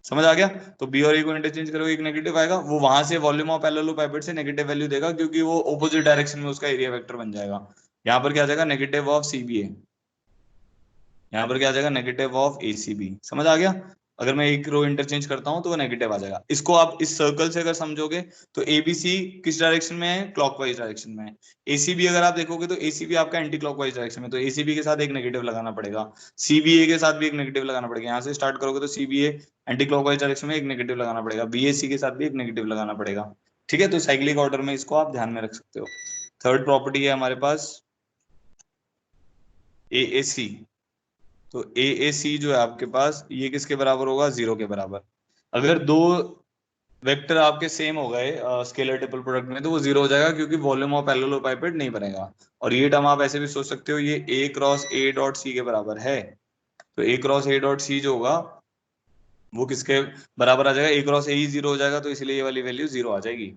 समझ आ गया? तो बी और ए को इंटरचेंज करोगे एक नेगेटिव आएगा, वो वहां से वॉल्यूम ऑफ पैरेललोपाइपेट से नेगेटिव वैल्यू देगा क्योंकि वो ऑपोजिट डायरेक्शन में उसका एरिया वेक्टर बन जाएगा। यहाँ पर क्या आ जाएगा, नेगेटिव ऑफ सीबीए। यहाँ पर क्या आ जाएगा, नेगेटिव ऑफ एसीबी। समझ आ गया? अगर मैं एक रो इंटरचेंज करता हूं तो वो नेगेटिव आ जाएगा। इसको आप इस सर्कल से अगर समझोगे तो एबीसी किस डायरेक्शन में है, क्लॉकवाइज डायरेक्शन में है। एसीबी अगर आप देखोगे तो एसीबी आपका एंटी क्लॉकवाइज डायरेक्शन में, तो एसीबी के साथ एक नेगेटिव लगाना पड़ेगा, सीबीए के साथ भी एक नेगेटिव लगाना पड़ेगा। यहाँ से स्टार्ट करोगे तो सीबीए एंटी क्लॉकवाइज डायरेक्शन में एक नेगेटिव लगाना पड़ेगा, बीएसी के साथ भी एक नेगेटिव लगाना पड़ेगा। ठीक है? तो साइक्लिक ऑर्डर में इसको आप ध्यान में रख सकते हो। थर्ड प्रॉपर्टी है हमारे पास एएसी। तो ए सी जो है आपके पास, ये किसके बराबर होगा, जीरो के बराबर। अगर दो वेक्टर आपके सेम हो गए स्केलर ट्रिपल प्रोडक्ट में तो वो जीरो हो जाएगा क्योंकि वॉल्यूम ऑफ पैरेललोपाइपेड नहीं बनेगा। और ये टर्म आप ऐसे भी सोच सकते हो, ये ए क्रॉस ए डॉट सी के बराबर है। तो ए क्रॉस ए डॉट सी जो होगा वो किसके बराबर आ जाएगा, A cross A he zero हो जाएगा, तो इसलिए ये वाली वैल्यू जीरो आ जाएगी।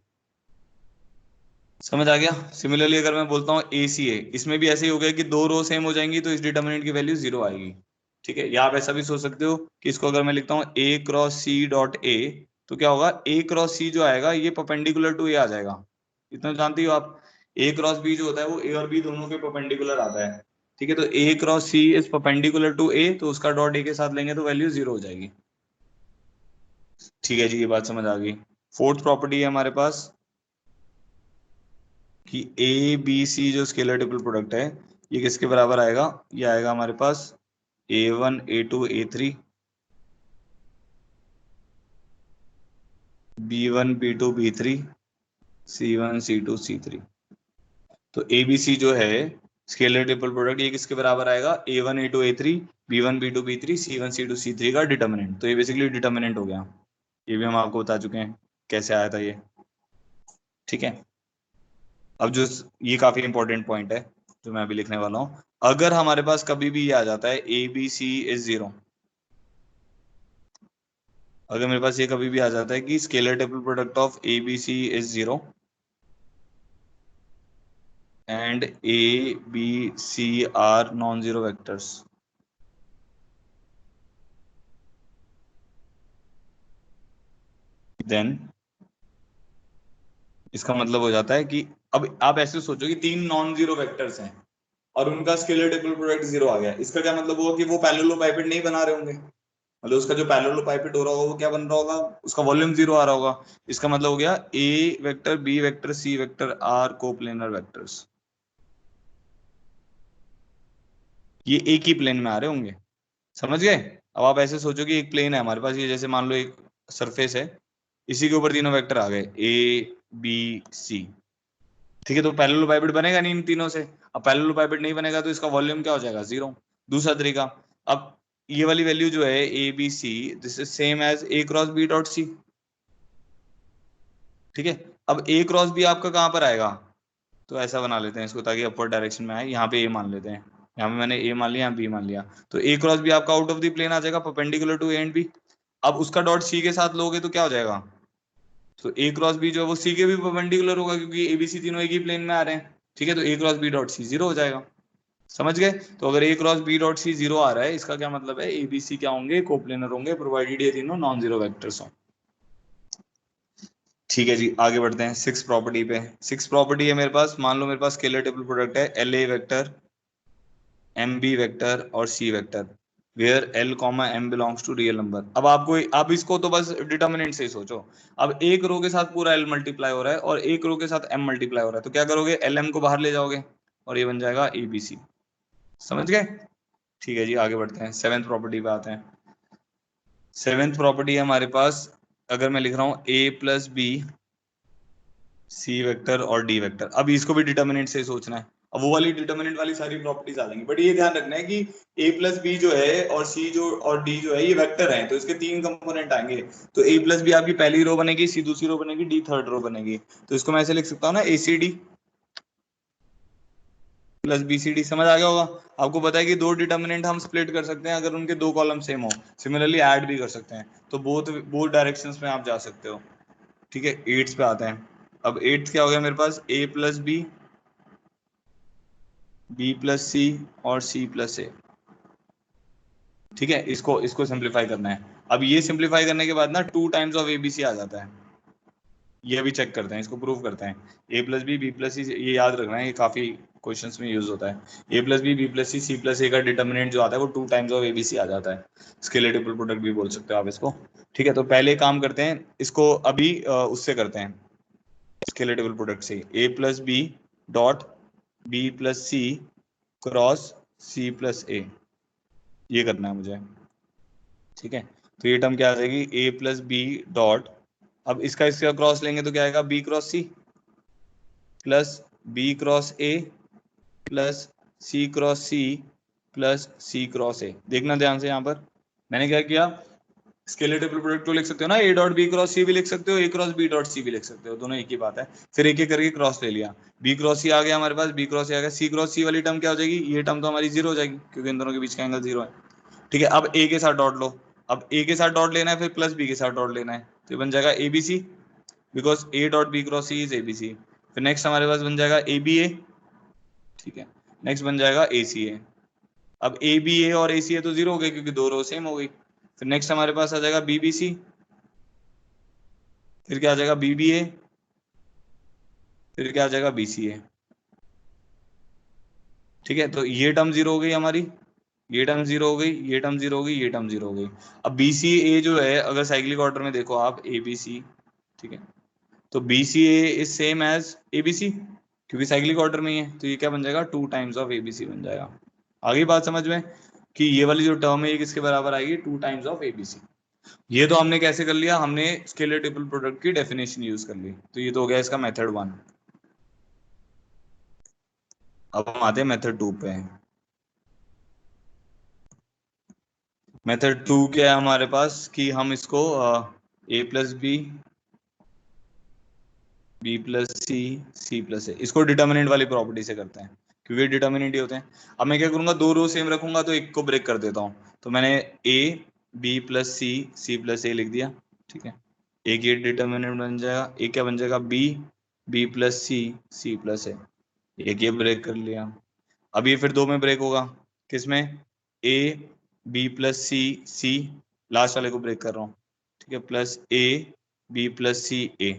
समझ आ गया? सिमिलरली अगर मैं बोलता हूँ ए सी ए, इसमें भी ऐसे ही हो गया कि दो रो सेम हो जाएंगी तो इस डिटर्मिनेंट की वैल्यू जीरो आएगी। ठीक है? या आप ऐसा भी सोच सकते हो कि इसको अगर मैं लिखता हूँ ए क्रॉस सी डॉट ए, तो क्या होगा, ए क्रॉस सी जो आएगा ये परपेंडिकुलर टू ए आ जाएगा। इतना जानती हो आप? ए क्रॉस बी जो होता है वो ए और बी दोनों के परपेंडिकुलर आता है। ठीक है? तो A cross C is perpendicular to A, तो उसका डॉट ए के साथ लेंगे तो वैल्यू जीरो हो जाएगी। ठीक है जी, ये बात समझ आ गई। फोर्थ प्रॉपर्टी है हमारे पास कि ए बी सी जो स्केलर ट्रिपल प्रोडक्ट है ये किसके बराबर आएगा, ये आएगा हमारे पास A1 A2 A3 B1 B2 B3 C1 C2 C3। तो ABC जो है स्केलर ट्रिपल प्रोडक्ट, ये किसके बराबर आएगा, A1 A2 A3 B1 B2 B3 C1 C2 C3 का डिटर्मिनेंट। तो ये बेसिकली डिटर्मिनेंट हो गया, ये भी हम आपको बता चुके हैं कैसे आया था ये। ठीक है? अब जो ये काफी इंपॉर्टेंट पॉइंट है जो मैं अभी लिखने वाला हूं, अगर हमारे पास कभी भी ये आ जाता है A B C is zero, अगर मेरे पास ये कभी भी आ जाता है कि scalar triple product of A B C is zero and A B C are non zero vectors, then इसका मतलब हो जाता है कि अब आप ऐसे सोचो कि तीन नॉन जीरो वेक्टर्स हैं और उनका स्केलर ट्रिपल प्रोडक्ट जीरो आ गया। इसका क्या मतलब हुआ कि वो पैरेललोपाइपेड नहीं बना रहे होंगे, मतलब उसका जो पैरेललोपाइपेड हो रहा होगा वो क्या बन रहा होगा, उसका वॉल्यूम जीरो आ रहा होगा। इसका मतलब हो गया A vector B vector C vector are coplanar vectors, ये एक ही प्लेन में आ रहे होंगे। समझ गए? अब आप ऐसे सोचो कि एक प्लेन है हमारे पास, ये जैसे मान लो एक सरफेस है, इसी के ऊपर तीनों वेक्टर आ गए ए बी सी। ठीक है? तो पैरेललोपाइपेड बनेगा नहीं इन तीनों से। अब पैरेललोपाइपेड नहीं बनेगा तो इसका वॉल्यूम क्या हो जाएगा, जीरो। दूसरा तरीका, अब ये वाली वैल्यू जो है A B C, this is same as A cross B dot C. ठीक है? अब ए क्रॉस बी आपका कहां पर आएगा, तो ऐसा बना लेते हैं इसको ताकि अपवर्ड डायरेक्शन में आए, यहाँ पे ए मान लेते हैं, यहाँ पे मैंने ए मान लिया, यहाँ बी मान लिया। तो ए क्रॉस बी आपका आउट ऑफ द प्लेन आ जाएगा, perpendicular to A and B. अब उसका डॉट सी के साथ लोगे तो क्या हो जाएगा, तो ए क्रॉस बी जो है वो सी के भी परपेंडिकुलर होगा, क्योंकि एबीसी तीनों एक ही प्लेन में आ रहे हैं। ठीक है, तो A cross B dot C zero हो जाएगा। समझ गए? तो अगर A cross B dot C zero आ रहा है, इसका क्या मतलब है, एबीसी क्या होंगे, कोप्लेनर होंगे, प्रोवाइडेड ये तीनों नॉन जीरो वेक्टर्स हों। ठीक है जी, आगे बढ़ते हैं सिक्स प्रॉपर्टी पे। सिक्स प्रॉपर्टी है मेरे पास, मान लो मेरे पास स्केलर टेबल प्रोडक्ट है L A vector, M B vector और C vector, where L comma M belongs to real number. अब आपको, अब इसको तो बस डिटर्मिनेंट से ही सोचो। अब एक रो के साथ पूरा एल मल्टीप्लाई हो रहा है और एक रो के साथ एम मल्टीप्लाई हो रहा है, तो क्या करोगे, एल एम को बाहर ले जाओगे और ये बन जाएगा ए बी सी। समझ गए? ठीक है जी, आगे बढ़ते हैं, सेवेंथ प्रॉपर्टी पे आते हैं। सेवेंथ प्रॉपर्टी है हमारे पास, अगर मैं लिख रहा हूं ए प्लस बी, सी वेक्टर और डी वेक्टर, अब इसको भी डिटर्मिनेंट से सोचना है। अब वो वाली डिटर्मिनेंट वाली सारी प्रॉपर्टीज आ जाएंगी, बट ये ध्यान रखना है कि ए प्लस बी जो है और सी जो और डी जो है ये वेक्टर है, तो इसके तीन कंपोनेंट आएंगे। तो ए प्लस बी आपकी पहली रो बनेगी, सी दूसरी रो बनेगी, डी थर्ड रो बनेगी। तो इसको मैं ऐसे लिख सकता हूँ ना, A C D plus B C D. समझ आ गया होगा? आपको पता है कि दो डिटर्मिनेंट हम स्प्लिट कर सकते हैं अगर उनके दो कॉलम सेम हो, सिमिलरली ऐड भी कर सकते हैं, तो बोथ बोथ डायरेक्शंस में आप जा सकते हो। ठीक है, एट्स पे आते हैं। अब एट्थ क्या हो गया मेरे पास, ए प्लस बी, बी प्लस सी और सी प्लस ए। ठीक है, इसको इसको सिंप्लीफाई करना है। अब ये सिंप्लीफाई करने के बाद ना टू टाइम्स ऑफ एबीसी आ जाता है। ये अभी चेक करते हैं, इसको प्रूव करते हैं। ए प्लस बी प्लस सी, ये याद रखना है, ये काफी क्वेश्चंस में यूज होता है। A plus B plus C plus A का डिटर्मिनेंट जो आता है वो टू टाइम्स ऑफ एबीसी आ जाता है। स्केलेटेबल प्रोडक्ट भी बोल सकते हो आप इसको। ठीक है, तो पहले काम करते हैं इसको अभी उससे करते हैं, स्केलेटेबल प्रोडक्ट से। A plus B dot B plus C cross C plus A, ये करना है मुझे। ठीक है, तो ये टर्म क्या आ जाएगी, ए प्लस बी डॉट, अब इसका इसका क्रॉस लेंगे तो क्या आएगा, B cross C plus B cross A plus C cross C plus C cross A. देखना ध्यान से, यहाँ पर मैंने क्या किया, स्केलेटेबल प्रोडक्ट को लिख सकते हो ना, ए डॉट बी क्रॉस सी भी लिख सकते हो, ए क्रॉस बी डॉट सी भी लिख सकते हो, दोनों एक ही बात है। फिर एक एक करके क्रॉस ले लिया, बी क्रॉस सी आ गया हमारे पास, बी क्रॉस सी आ गया, सी क्रॉस सी वाली टर्म क्या हो जाएगी, ये टर्म तो हमारी जीरो हो जाएगी क्योंकि इन दोनों के बीच का एंगल जीरो है। ठीक है, अब ए के साथ डॉट लो, अब ए के साथ डॉट लेना है, फिर प्लस बी के साथ डॉट लेना है, तो ये बन जाएगा A B C, because A dot B cross C is A B C. फिर नेक्स्ट हमारे पास बन जाएगा ए बी ए। ठीक है, नेक्स्ट बन जाएगा ए सी ए। अब ए बी ए और ए सी ए तो जीरो हो गए क्योंकि दो रो सेम हो गई। फिर नेक्स्ट हमारे पास आ जाएगा बी बी सी, फिर क्या आ जाएगा बी बी ए, फिर क्या आ जाएगा बी सी ए। ठीक है, तो ये टर्म जीरो हो गई हमारी, ये टर्म जीरो हो गई, ये टर्म जीरो हो गई, ये टर्म जीरो हो गई। अब बी सी ए जो है, अगर साइक्लिक ऑर्डर में देखो आप, ए बी सी, ठीक है, तो B C A is same as A B C, क्योंकि साइक्लिक ऑर्डर में ही है, तो ये क्या बन जाएगा, two times of A B C बन जाएगा। आगे बात समझ में, कि ये वाली जो टर्म है ये किसके बराबर आएगी, two times of A B C. ये तो हमने कैसे कर लिया, हमने स्केलर टेबल प्रोडक्ट की डेफिनेशन यूज कर ली, तो ये तो हो गया इसका मेथड वन। अब हम आते हैं मेथड टू पे। मेथड टू क्या है हमारे पास, कि हम इसको A plus B plus C plus A, इसको डिटर्मिनेंट वाली प्रॉपर्टी से करते हैं, क्योंकि डिटर्मिनेंट ही होते हैं। अब मैं क्या करूंगा, दो रो सेम रखूंगा तो एक को ब्रेक कर देता हूँ, तो मैंने A B plus C plus A लिख दिया। ठीक है, एक ये डिटर्मिनेंट बन जाएगा, एक क्या बन जाएगा, B B plus C plus A, एक ये ब्रेक कर लिया। अब ये फिर दो में ब्रेक होगा, किसमें, A B plus C, last वाले को ब्रेक कर रहा हूँ। ठीक है, plus A B plus C A,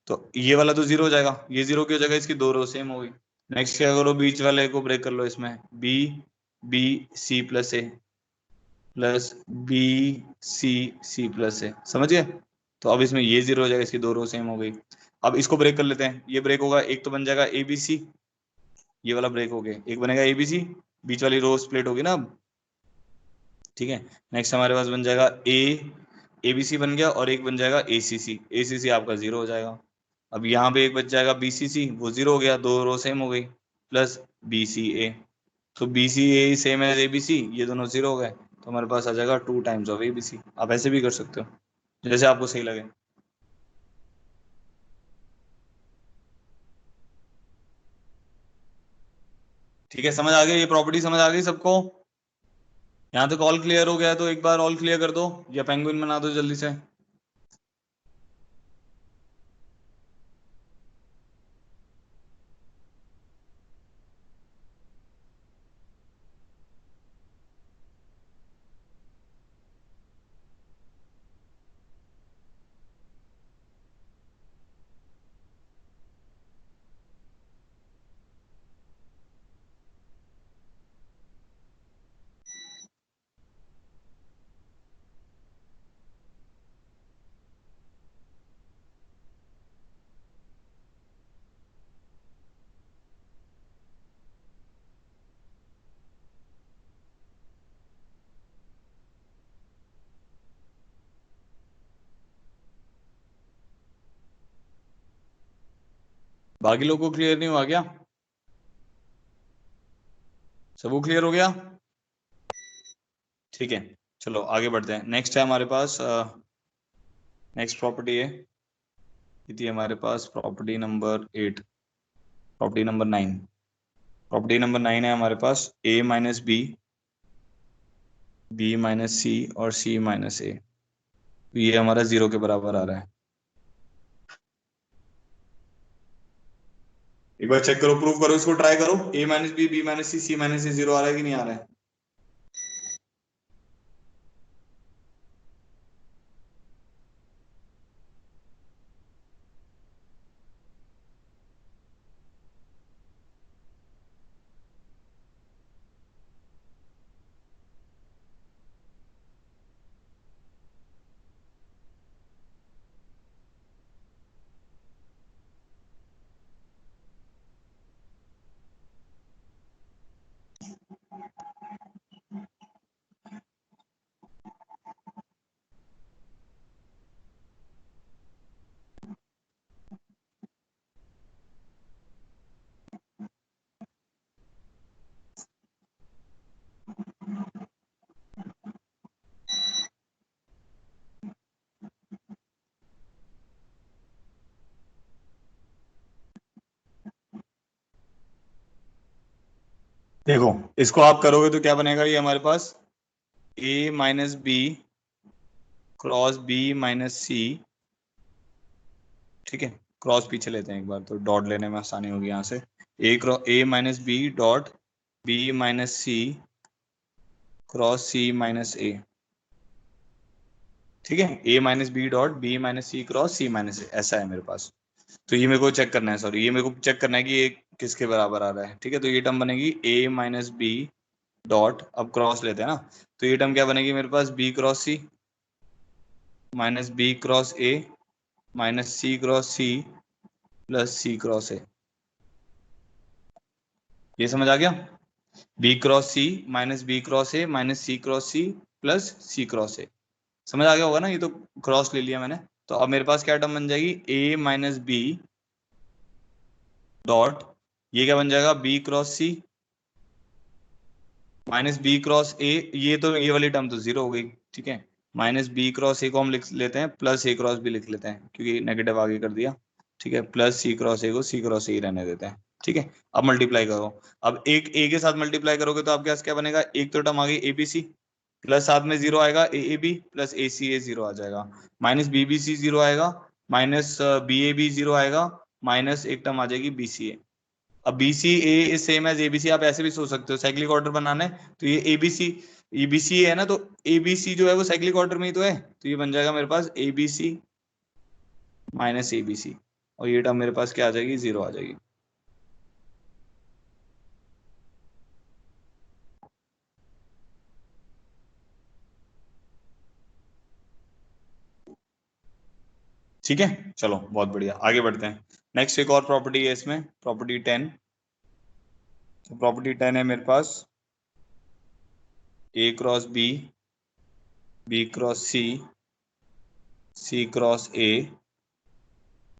तो ये वाला तो जीरो हो जाएगा, ये जीरो की हो जाएगा, इसकी दो रो सेम हो गई। नेक्स्ट क्या करो, बीच वाले को ब्रेक कर लो, इसमें बी बी सी प्लस ए प्लस बी सी प्लस ए। समझ गए? तो अब इसमें ये जीरो हो जाएगा, इसकी दो रो सेम हो गई। अब इसको ब्रेक कर लेते हैं, ये ब्रेक होगा, एक तो बन जाएगा ए बी सी, ये वाला ब्रेक हो गया, एक बनेगा ए बी सी, बीच वाली रो स्प्लिट होगी ना अब। ठीक है, नेक्स्ट हमारे पास बन जाएगा ए बी सी बन गया, और एक बन जाएगा ए सी सी आपका जीरो हो जाएगा। अब यहाँ पे एक बच जाएगा बी सी सी, वो जीरो हो गया, दो रो सेम हो गई, प्लस बी सी ए, तो B C A same as A B C, ये दोनों जीरो हो गए, तो हमारे पास आ जाएगा two times of A B C. आप ऐसे भी कर सकते हो, जैसे आपको सही लगे। ठीक है, समझ आ गई, ये प्रॉपर्टी समझ आ गई सबको? यहाँ तक ऑल क्लियर हो गया तो एक बार ऑल क्लियर कर दो या पेंगुइन बना दो जल्दी से। बाकी लोगों को क्लियर नहीं हुआ क्या? सबको क्लियर हो गया? ठीक है, चलो आगे बढ़ते हैं। नेक्स्ट है हमारे पास, नेक्स्ट प्रॉपर्टी है, ये थी हमारे पास property number 8, property number 9। Property number 9 है हमारे पास a minus B, B minus C और सी माइनस ए। ये हमारा 0 के बराबर आ रहा है। एक बार चेक करो, प्रूव करो, इसको ट्राई करो। a minus B, B minus C, C minus A 0 आ रहा है कि नहीं आ रहा है? देखो, इसको आप करोगे तो क्या बनेगा, ये हमारे पास a minus B cross B minus C. ठीक है, क्रॉस पीछे लेते हैं एक बार तो डॉट लेने में आसानी होगी। यहाँ से a minus B dot B minus C cross C minus A. ठीक है, a minus B dot B minus C cross C minus A, ऐसा है मेरे पास। तो ये मेरे को चेक करना है, सॉरी, ये मेरे को चेक करना है कि ये किसके बराबर आ रहा है। ठीक है, तो ये टर्म बनेगी a माइनस बी डॉट, अब क्रॉस लेते हैं ना, तो ये टर्म क्या बनेगी मेरे पास, b cross C minus B cross A minus C cross C plus C cross A. ये समझ आ गया? B cross C minus B cross A minus C cross C plus C cross A. समझ आ गया होगा ना? ये तो क्रॉस ले लिया मैंने। तो अब मेरे पास क्या टर्म बन जाएगी, a माइनस बी डॉट, ये क्या बन जाएगा, b cross C minus B cross A. ये तो ये वाली टर्म तो 0 हो गई। ठीक है, माइनस बी क्रॉस ए को हम लिख लेते हैं, प्लस ए क्रॉस भी लिख लेते हैं क्योंकि नेगेटिव आगे कर दिया। ठीक है, प्लस सी क्रॉस ए को सी क्रॉस ए ही रहने देते हैं। ठीक है, अब मल्टीप्लाई करो। अब एक ए के साथ मल्टीप्लाई करोगे तो आपके पास क्या बनेगा, एक तो टर्म आ गई एबीसी, प्लस साथ में 0 आएगा ए ए बी, प्लस ए सी ए 0 आ जाएगा, माइनस बी बी सी 0 आएगा, माइनस बी ए बी 0 आएगा, माइनस एक टर्म आ जाएगी बी सी ए। अब B C A is same as ABC, आप ऐसे भी सोच सकते हो, साइक्लिक ऑर्डर बनाना है तो ये एबीसी, एबीसी है ना, तो एबीसी जो है वो साइक्लिक ऑर्डर में ही तो है, तो ये बन जाएगा मेरे पास एबीसी माइनस एबीसी, और ये टर्म मेरे पास क्या आ जाएगी, 0 आ जाएगी। ठीक है, चलो बहुत बढ़िया, आगे बढ़ते हैं। नेक्स्ट एक और प्रॉपर्टी है इसमें, प्रॉपर्टी 10। तो प्रॉपर्टी 10 है मेरे पास A cross B, B cross C, C cross A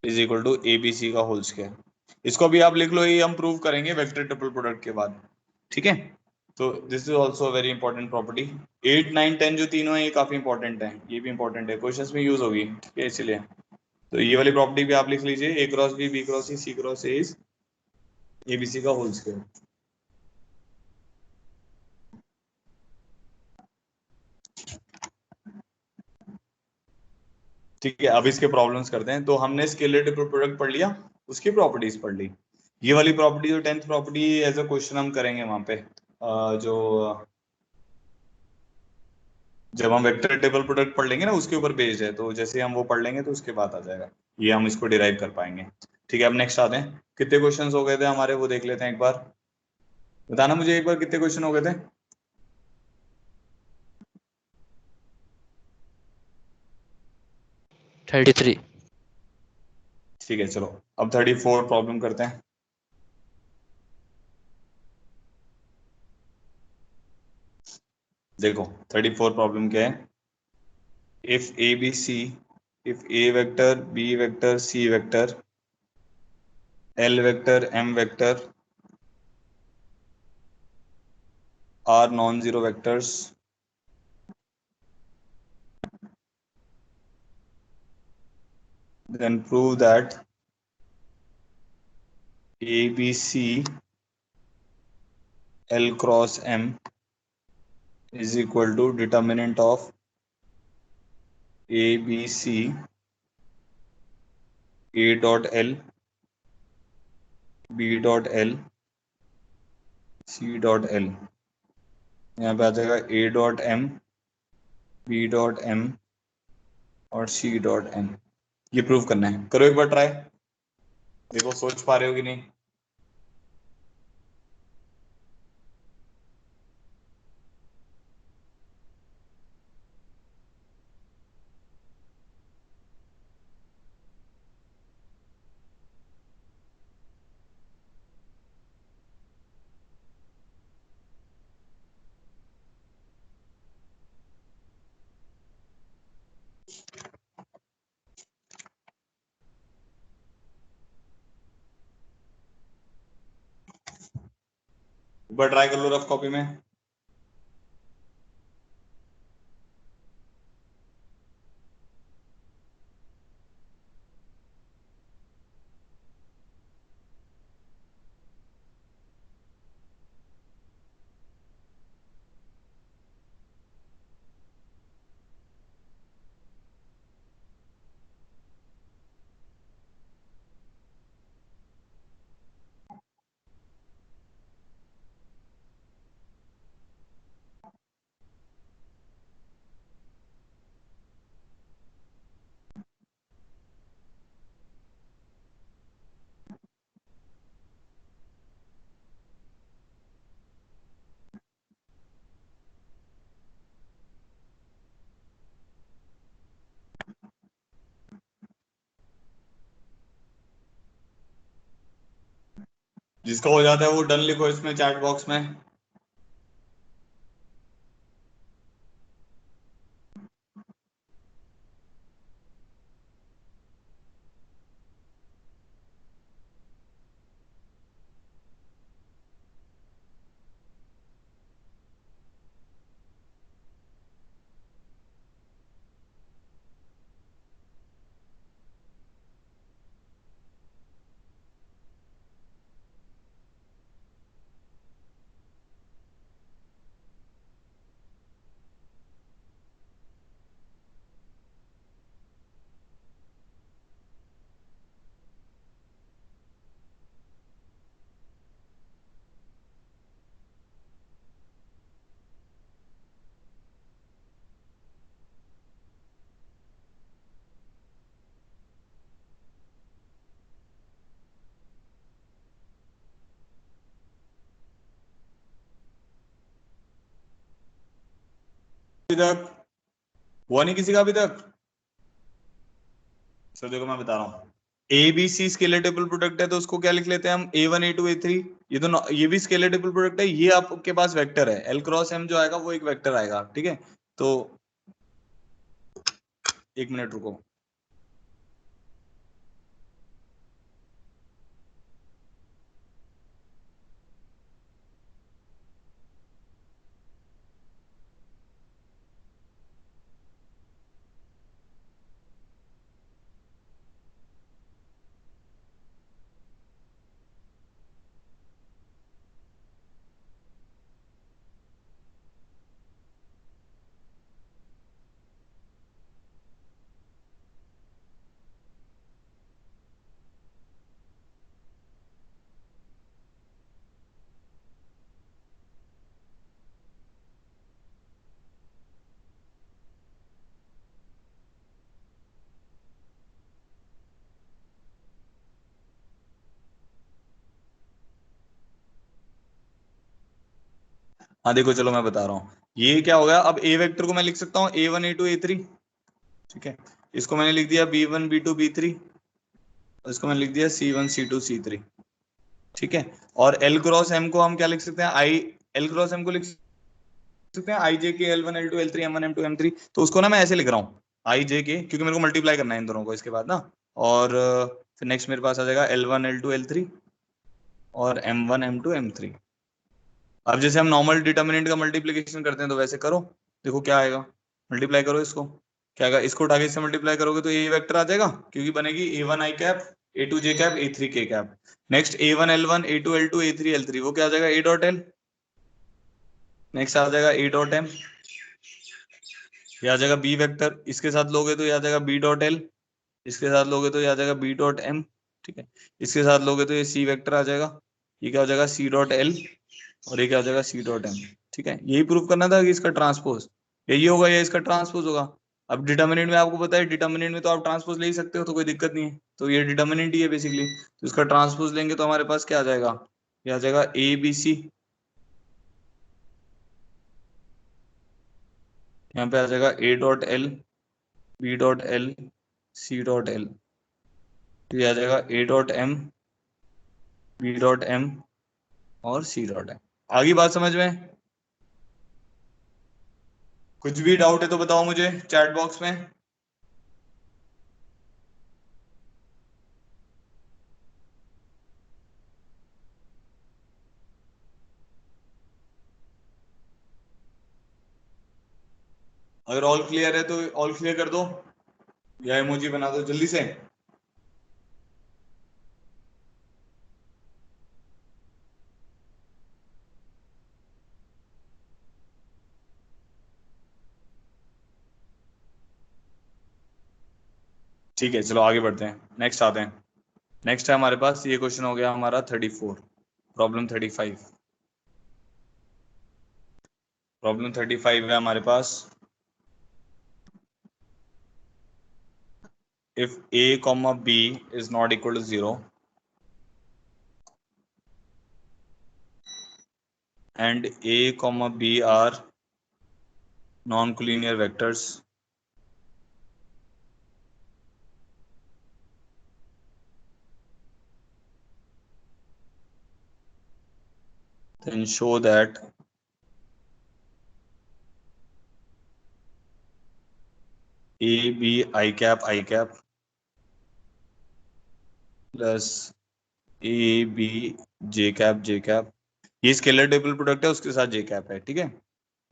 is equal to A B C का होल स्क्वायर। इसको भी आप लिख लो, ये हम प्रूव करेंगे वेक्टर ट्रिपल प्रोडक्ट के बाद। ठीक है, तो this is also very important property. 8 9 10 जो तीनों है ये काफी इंपॉर्टेंट है, ये भी इंपॉर्टेंट है, क्वेश्चंस में यूज होगी। ठीक है, इसलिए तो ये वाली प्रॉपर्टी भी आप लिख लीजिए, A cross B cross C cross A is ABC का होल स्क्वायर। ठीक है, अब इसके प्रॉब्लम्स करते हैं। तो हमने स्केलर ट्रिपल प्रोडक्ट पढ़ लिया, उसकी प्रॉपर्टीज पढ़ ली। ये वाली प्रॉपर्टी जो 10th property as a question हम करेंगे वहां पे, जो जब हम वेक्टर टेबल प्रोडक्ट पढ़ लेंगे ना उसके ऊपर बेस्ड है, तो जैसे हम वो पढ़ लेंगे तो उसके बाद आ जाएगा, ये हम इसको डिराइव कर पाएंगे। ठीक है, अब नेक्स्ट आते हैं। कितने क्वेश्चंस हो गए थे हमारे, वो देख लेते हैं एक बार। बताना मुझे एक बार कितने क्वेश्चन हो गए थे। 33। ठीक है चलो, अब 34 प्रॉब्लम करते हैं। देखो 34 प्रॉब्लम क्या है। If A B C, if A vector B vector C vector L vector M vector are non zero vectors, then prove that a b c l cross m is equal to determinant of a b c a dot l b dot l c dot l। यहाँ पे आ जाएगा a dot m b dot m और c dot m। ये prove करना है, करो एक बार ट्राई, देखो सोच पा रहे हो कि नहीं। एक बार ट्राई कर लो रफ कॉपी में। जिसका हो जाता है वो डन लिखो इसमें चैट बॉक्स में। अभी तक हुआ नहीं किसी का अभी तक। सर देखो मैं बता रहा हूँ, ए बी सी स्केलेटेबल प्रोडक्ट है तो उसको क्या लिख लेते हैं हम, A1 A2 A3। ये तो ये भी स्केलेटेबल प्रोडक्ट है, ये आपके पास वेक्टर है, L क्रॉस M जो आएगा वो एक वेक्टर आएगा। ठीक है, तो एक मिनट रुको। हाँ देखो, चलो मैं बता रहा हूँ। ये क्या हो गया, अब ए वेक्टर को मैं लिख सकता हूँ A1 A2 A3, ठीक है। इसको मैंने लिख दिया B1 B2 B3, और इसको मैंने लिख दिया C1 C2 C3, ठीक है। और एल क्रॉस एम को हम क्या लिख सकते हैं, आई एल क्रॉस एम को लिख सकते हैं आई जे के L1 L2 L3 M1 M2 M3। तो उसको ना मैं ऐसे लिख रहा हूँ आई जे के, क्योंकि मेरे को मल्टीप्लाई करना है इन दोनों को इसके बाद ना। और फिर नेक्स्ट मेरे पास आ जाएगा L1 L2 L3 और M1 M2 M3। अब जैसे हम नॉर्मल डिटर्मिनेंट का मल्टीप्लीकेशन करते हैं तो वैसे करो, देखो क्या आएगा। मल्टीप्लाई करो इसको, क्या आएगा, इसको उठा के इससे मल्टीप्लाई करोगे तो ये वेक्टर आ जाएगा, क्योंकि बनेगी A1 I cap A2 J cap A3 K cap. Next A1 L1 A2 L2 A3 L3, वो क्या आ जाएगा A डॉट L। नेक्स्ट आ जाएगा A डॉट M, ये आ जाएगा B वेक्टर, इसके साथ लोगे तो ये आ जाएगा B डॉट L, इसके साथ लोगे तो ये आ जाएगा B डॉट M, ठीक है। इसके साथ लोगे तो ये C वेक्टर आ जाएगा, ये क्या हो जाएगा C डॉट L, और ये क्या हो जाएगा C डॉट M, ठीक है। यही प्रूव करना था कि इसका ट्रांसपोज यही होगा या इसका ट्रांसपोज होगा। अब डिटर्मिनेंट में आपको पता है, डिटर्मिनेंट में तो आप ट्रांसपोज ले ही सकते हो, तो कोई दिक्कत नहीं है, तो ये डिटर्मिनेंट ही है बेसिकली। तो इसका ट्रांसपोज लेंगे तो हमारे पास क्या आ जाएगा, ये आ जाएगा ABC, यहाँ पे आ जाएगा A dot L B dot L C dot L, तो ये आ जाएगा A dot M B dot M और C डॉट M। आगे बात समझ में? कुछ भी डाउट है तो बताओ मुझे चैट बॉक्स में। अगर ऑल क्लियर है तो ऑल क्लियर कर दो, या इमोजी बना दो जल्दी से। ठीक है, चलो आगे बढ़ते हैं, नेक्स्ट आते हैं। नेक्स्ट है हमारे पास, ये क्वेश्चन हो गया हमारा 34, प्रॉब्लम 35। प्रॉब्लम 35 है हमारे पास, if A comma B is not equal to 0 and A comma B are non-collinear vectors, then show that A B I cap I cap plus A B J cap J cap, ये scalar double product है, उसके साथ J cap है, ठीक है।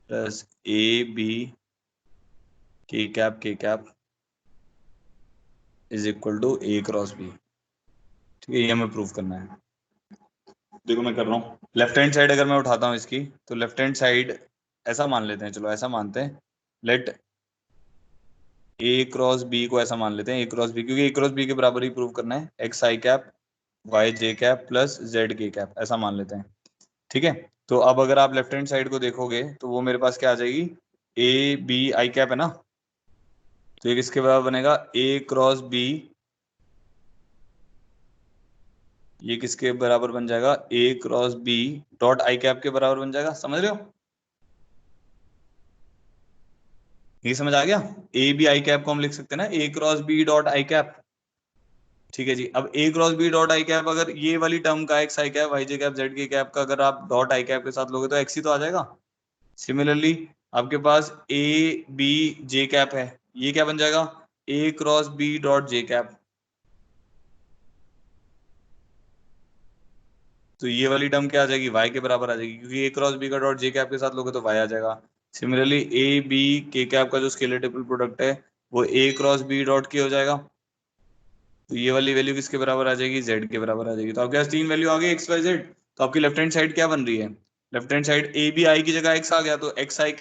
Plus A B K cap K cap is equal to A cross B, ठीक है। ये हमें प्रूव करना है। देखो मैं कर रहा हूँ, लेफ्ट हैंड साइड अगर मैं उठाता हूँ इसकी, तो लेफ्ट हैंड साइड ऐसा मान लेते हैं, चलो ऐसा मानते हैं, लेट A क्रॉस B को ऐसा मान लेते हैं A क्रॉस B, क्योंकि A क्रॉस B के बराबर ही प्रूव करना है, x I cap Y J cap plus Z K cap, ऐसा मान लेते हैं, ठीक है। तो अब अगर आप लेफ्ट हैंड साइड को देखोगे तो वो मेरे पास क्या आ जाएगी, ए बी आई कैप है ना, तो ये किसके बराबर बनेगा, A क्रॉस B, ये किसके बराबर बन जाएगा, A cross B dot I cap के बराबर बन जाएगा, समझ रहे हो? ये समझ आ गया। ए बी आई कैप को हम लिख सकते हैं ना A cross B dot I cap, ठीक है जी। अब A cross B dot I cap, अगर ये वाली टर्म का X I cap Y J cap Z K cap का अगर आप डॉट आई कैप के साथ लोगे तो एक्स ही तो आ जाएगा। सिमिलरली आपके पास ए बी जे कैप है, ये क्या बन जाएगा, A cross B dot J cap, तो ये वाली टर्म क्या आ जाएगी, वाई के बराबर आ जाएगी, क्योंकि ए क्रॉस बी का डॉट जे कैप के साथ लोगे तो वाई आ जाएगा। सिमिलरली ए बी के कैप का जो स्केलर ट्रिपल प्रोडक्ट है वो ए क्रॉस बी डॉट के हो जाएगा, तो ये वाली वैल्यू किसके बराबर आ जाएगी, जेड के बराबर आ जाएगी। तो आपके पास तीन वैल्यू आ गई एक्स वाई जेड। तो आपकी लेफ्ट हैंड साइड क्या बन रही है, left hand side A B I की जगह एक्स आ गया, तो X I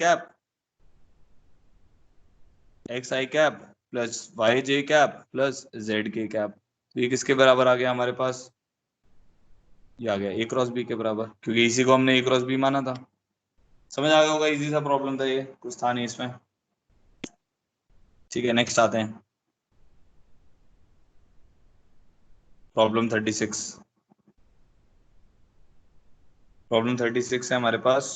cap plus Y J cap plus Z K cap, तो ये किसके बराबर आ गया हमारे पास, ये आ गया ए क्रॉस बी के बराबर, क्योंकि इसी को हमने ए क्रॉस बी माना था। समझ आ गया होगा, इजी सा प्रॉब्लम था ये, कुछ था नहीं इसमें। ठीक है, नेक्स्ट आते हैं, प्रॉब्लम 36। प्रॉब्लम 36 है हमारे पास,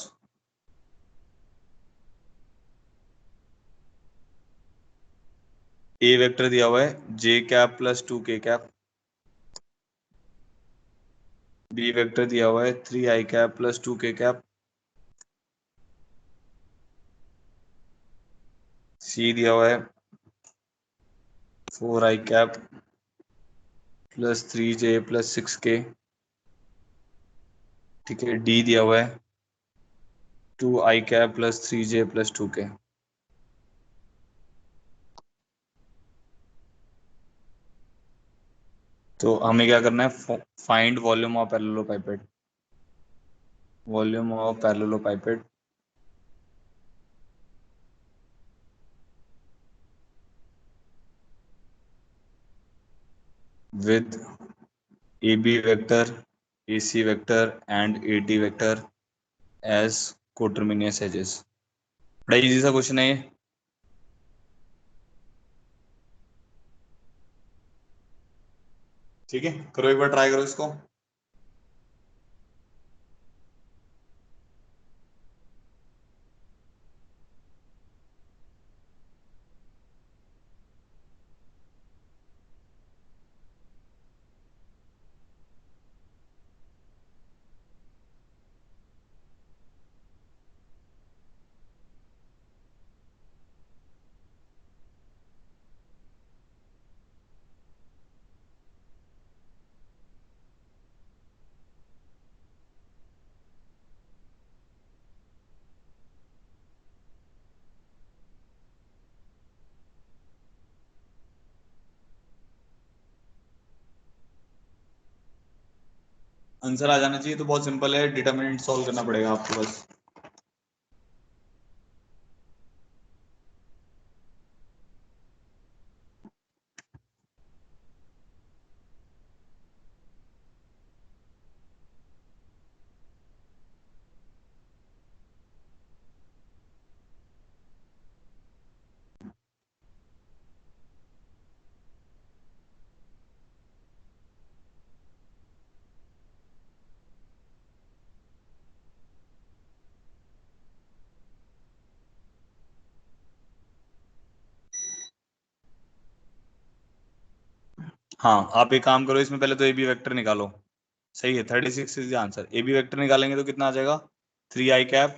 ए वेक्टर दिया हुआ है जे कैप प्लस 2 के कैप, बी वेक्टर दिया हुआ है 3 i कैप प्लस 2 के कैप, सी दिया हुआ है 4 i cap plus 3 j plus 6 के, ठीक है। डी दिया हुआ है 2 i cap plus 3 j plus 2 K. तो हमें क्या करना है, find volume of parallelepiped, volume of parallelepiped with AB vector, AC vector and AD vector as coterminous edges। बड़ा इजी सा क्वेश्चन है ये, ठीक है। करो एक बार ट्राई करो इसको। आंसर आ जाना चाहिए, तो बहुत सिंपल है, डिटरमिनेंट सॉल्व करना पड़ेगा आपको बस। हाँ, आप एक काम करो, इसमें पहले तो ए बी वेक्टर निकालो। सही है, 36 is the answer. A B vector निकालेंगे तो कितना आ जाएगा, 3 i कैप,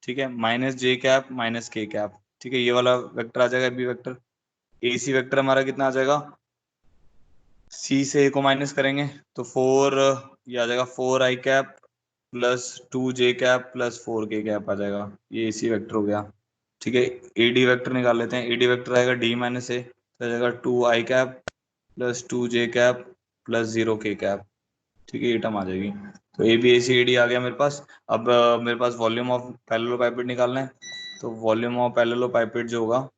ठीक है, minus J cap minus K cap, ठीक है, ये वाला वेक्टर आ जाएगा A B vector. A C vector हमारा कितना आ जाएगा, सी से ए को माइनस करेंगे तो 4, ये आ जाएगा 4 i cap plus 2 j cap plus 4 के कैप आ जाएगा, ये ए सी वेक्टर हो गया, ठीक है। ए डी वेक्टर निकाल लेते हैं, ए डी वेक्टर आएगा डी माइनस ए, तो आ जाएगा 2 i cap plus 2 j cap plus 0 के कैप, ठीक है, ये टर्म आ जाएगी। तो A B A C A D आ गया मेरे पास। अब मेरे पास वॉल्यूम ऑफ पैरेललोपाइपेट निकालना है, तो वॉल्यूम ऑफ पैरेललोपाइपेट जो होगा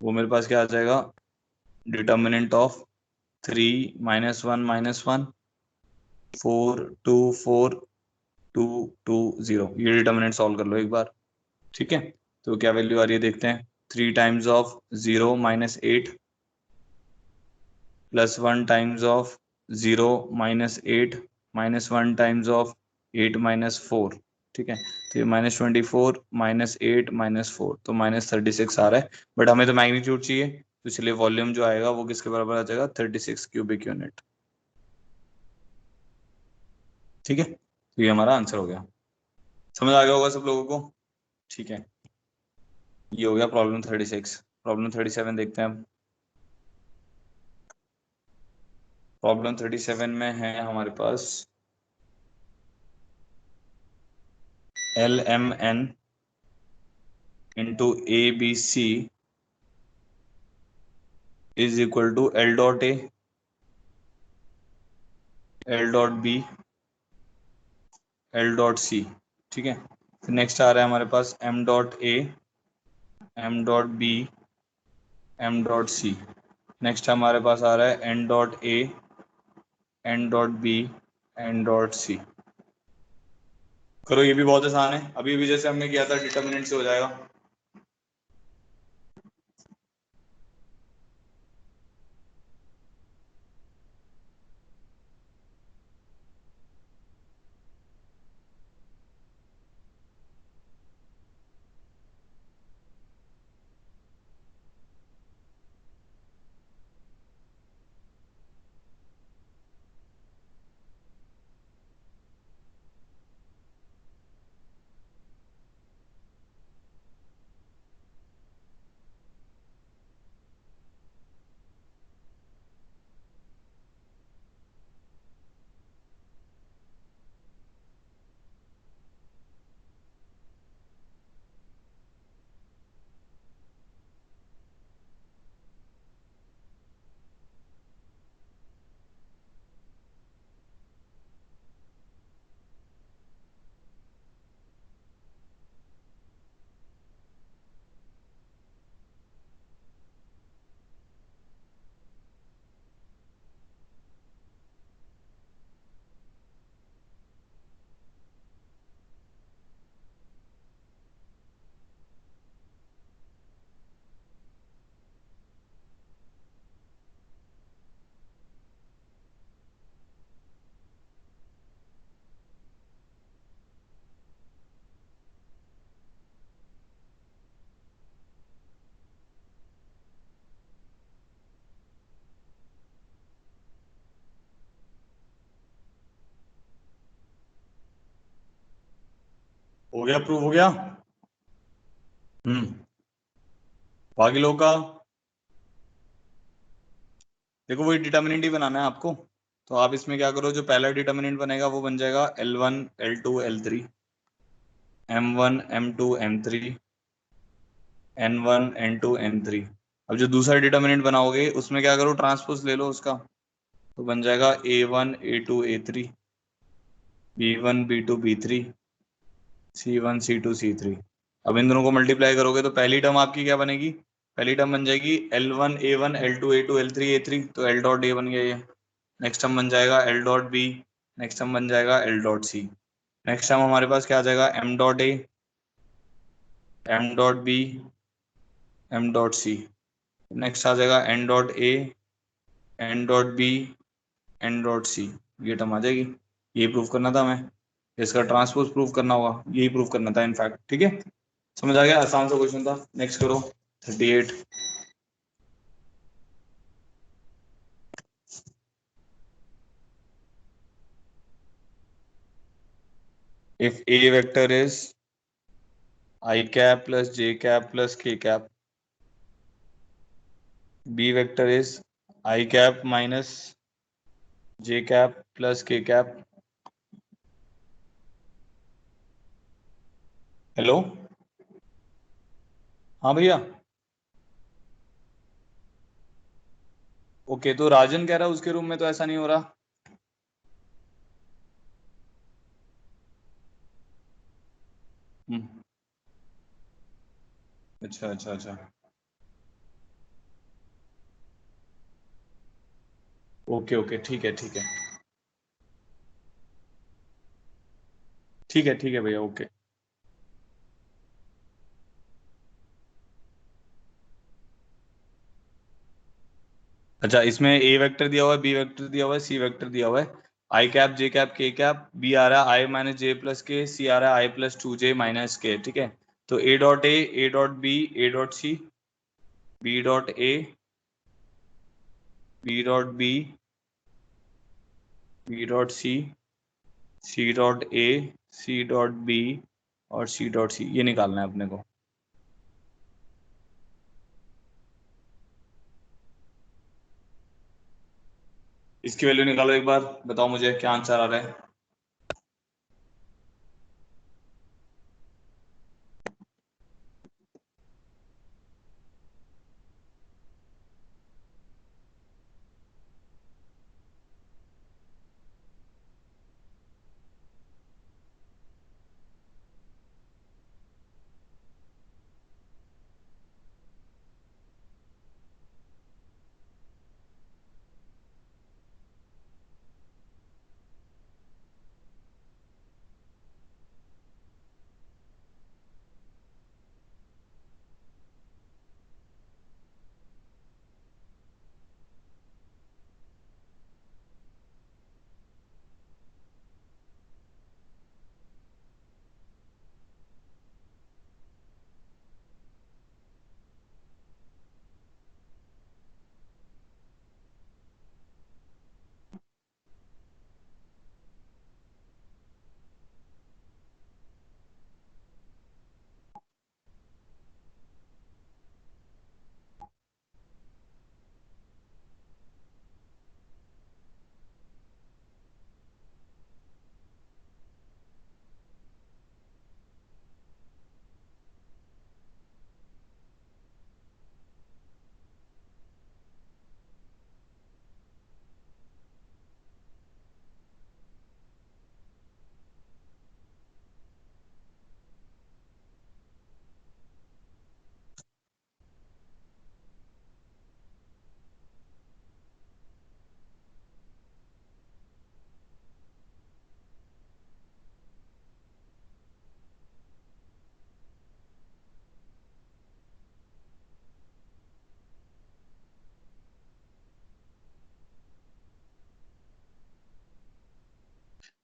वो मेरे पास क्या आ जाएगा, डिटर्मिनेंट ऑफ 3 - 1 - 1 4 2 4 2 2 0, ये डिटर्मिनेंट सॉल्व कर लो एक बार, ठीक है। तो क्या वैल्यू आ रही है देखते हैं, 3 times of 0 - 8 +1 times of 0 - 8 -1 times of 8 - 4, ठीक है। तो ये -24 -8 -4, तो -36 आ रहा है, बट हमें तो मैग्नीट्यूड चाहिए, तो इसलिए वॉल्यूम जो आएगा वो किसके बराबर आ जाएगा, 36 क्यूबिक यूनिट, ठीक है। तो ये हमारा आंसर हो गया। समझ आ गया होगा सब लोगों को, ठीक है। ये हो गया प्रॉब्लम 36। प्रॉब्लम 37 देखते हैं अब। प्रॉब्लम 37 में है हमारे पास LMN into ABC is equal to L.A, L.B, L.C, ठीक है। फिर नेक्स्ट आ रहा है हमारे पास M.A, M.B, M.C। नेक्स्ट हमारे पास आ रहा है N.A, N.B, N.C। करो, ये भी बहुत आसान है, अभी भी जैसे हमने किया था, डिटर्मिनेंट से हो जाएगा। गया, प्रूव हो गया। बाकी लोग का देखो वही डिटर्मिनेंट ही बनाना है आपको। तो आप इसमें क्या करो, जो पहला डिटर्मिनेंट बनेगा वो बन जाएगा L1 L2 L3 M1 M2 M3 N1 N2 N3। अब जो दूसरा डिटर्मिनेंट बनाओगे उसमें क्या करो, ट्रांसपोज ले लो उसका, तो बन जाएगा A1 A2 A3 B1 B2 B3 C1 C2 C3। अब इन दोनों को मल्टीप्लाई करोगे तो पहली टर्म आपकी क्या बनेगी, पहली टर्म बन जाएगी L1 A1 L2 A2 L3 A3, तो L डॉट A बन गया ये। नेक्स्ट टर्म बन जाएगा L dot B, next term बन जाएगा L dot C, next term हमारे पास क्या आ जाएगा M dot A M dot B M dot C, next आ जाएगा N dot A N dot B N dot C। ये टर्म आ जाएगी। ये प्रूव करना था हमें, इसका ट्रांसपोज प्रूव करना होगा, यही प्रूव करना था इनफैक्ट। ठीक है, समझ आ गया, आसान सा क्वेश्चन था। नेक्स्ट करो 38। If A vector is I cap plus J cap plus K cap, B vector is I cap minus J cap plus K cap। Hello, हाँ भैया। ओके, तो राजन कह रहा है उसके रूम में तो ऐसा नहीं हो रहा। हम्म, अच्छा अच्छा अच्छा। ओके ओके, ठीक है ठीक है। ठीक है भैया, ओके। अच्छा, इसमें ए वेक्टर दिया हुआ है, बी वेक्टर दिया हुआ है, सी वेक्टर दिया हुआ है, आई कैप जे कैप के कैप, बी आ रहा है आई माइनस जे प्लस के, सी आ रहा है I plus two J minus K. ठीक है, तो A dot B A dot C B dot A B dot B dot C dot A C dot B और सी डॉट सी, ये निकालना है अपने को। इसकी वैल्यू निकालो एक बार, बताओ मुझे क्या आंसर आ रहा है।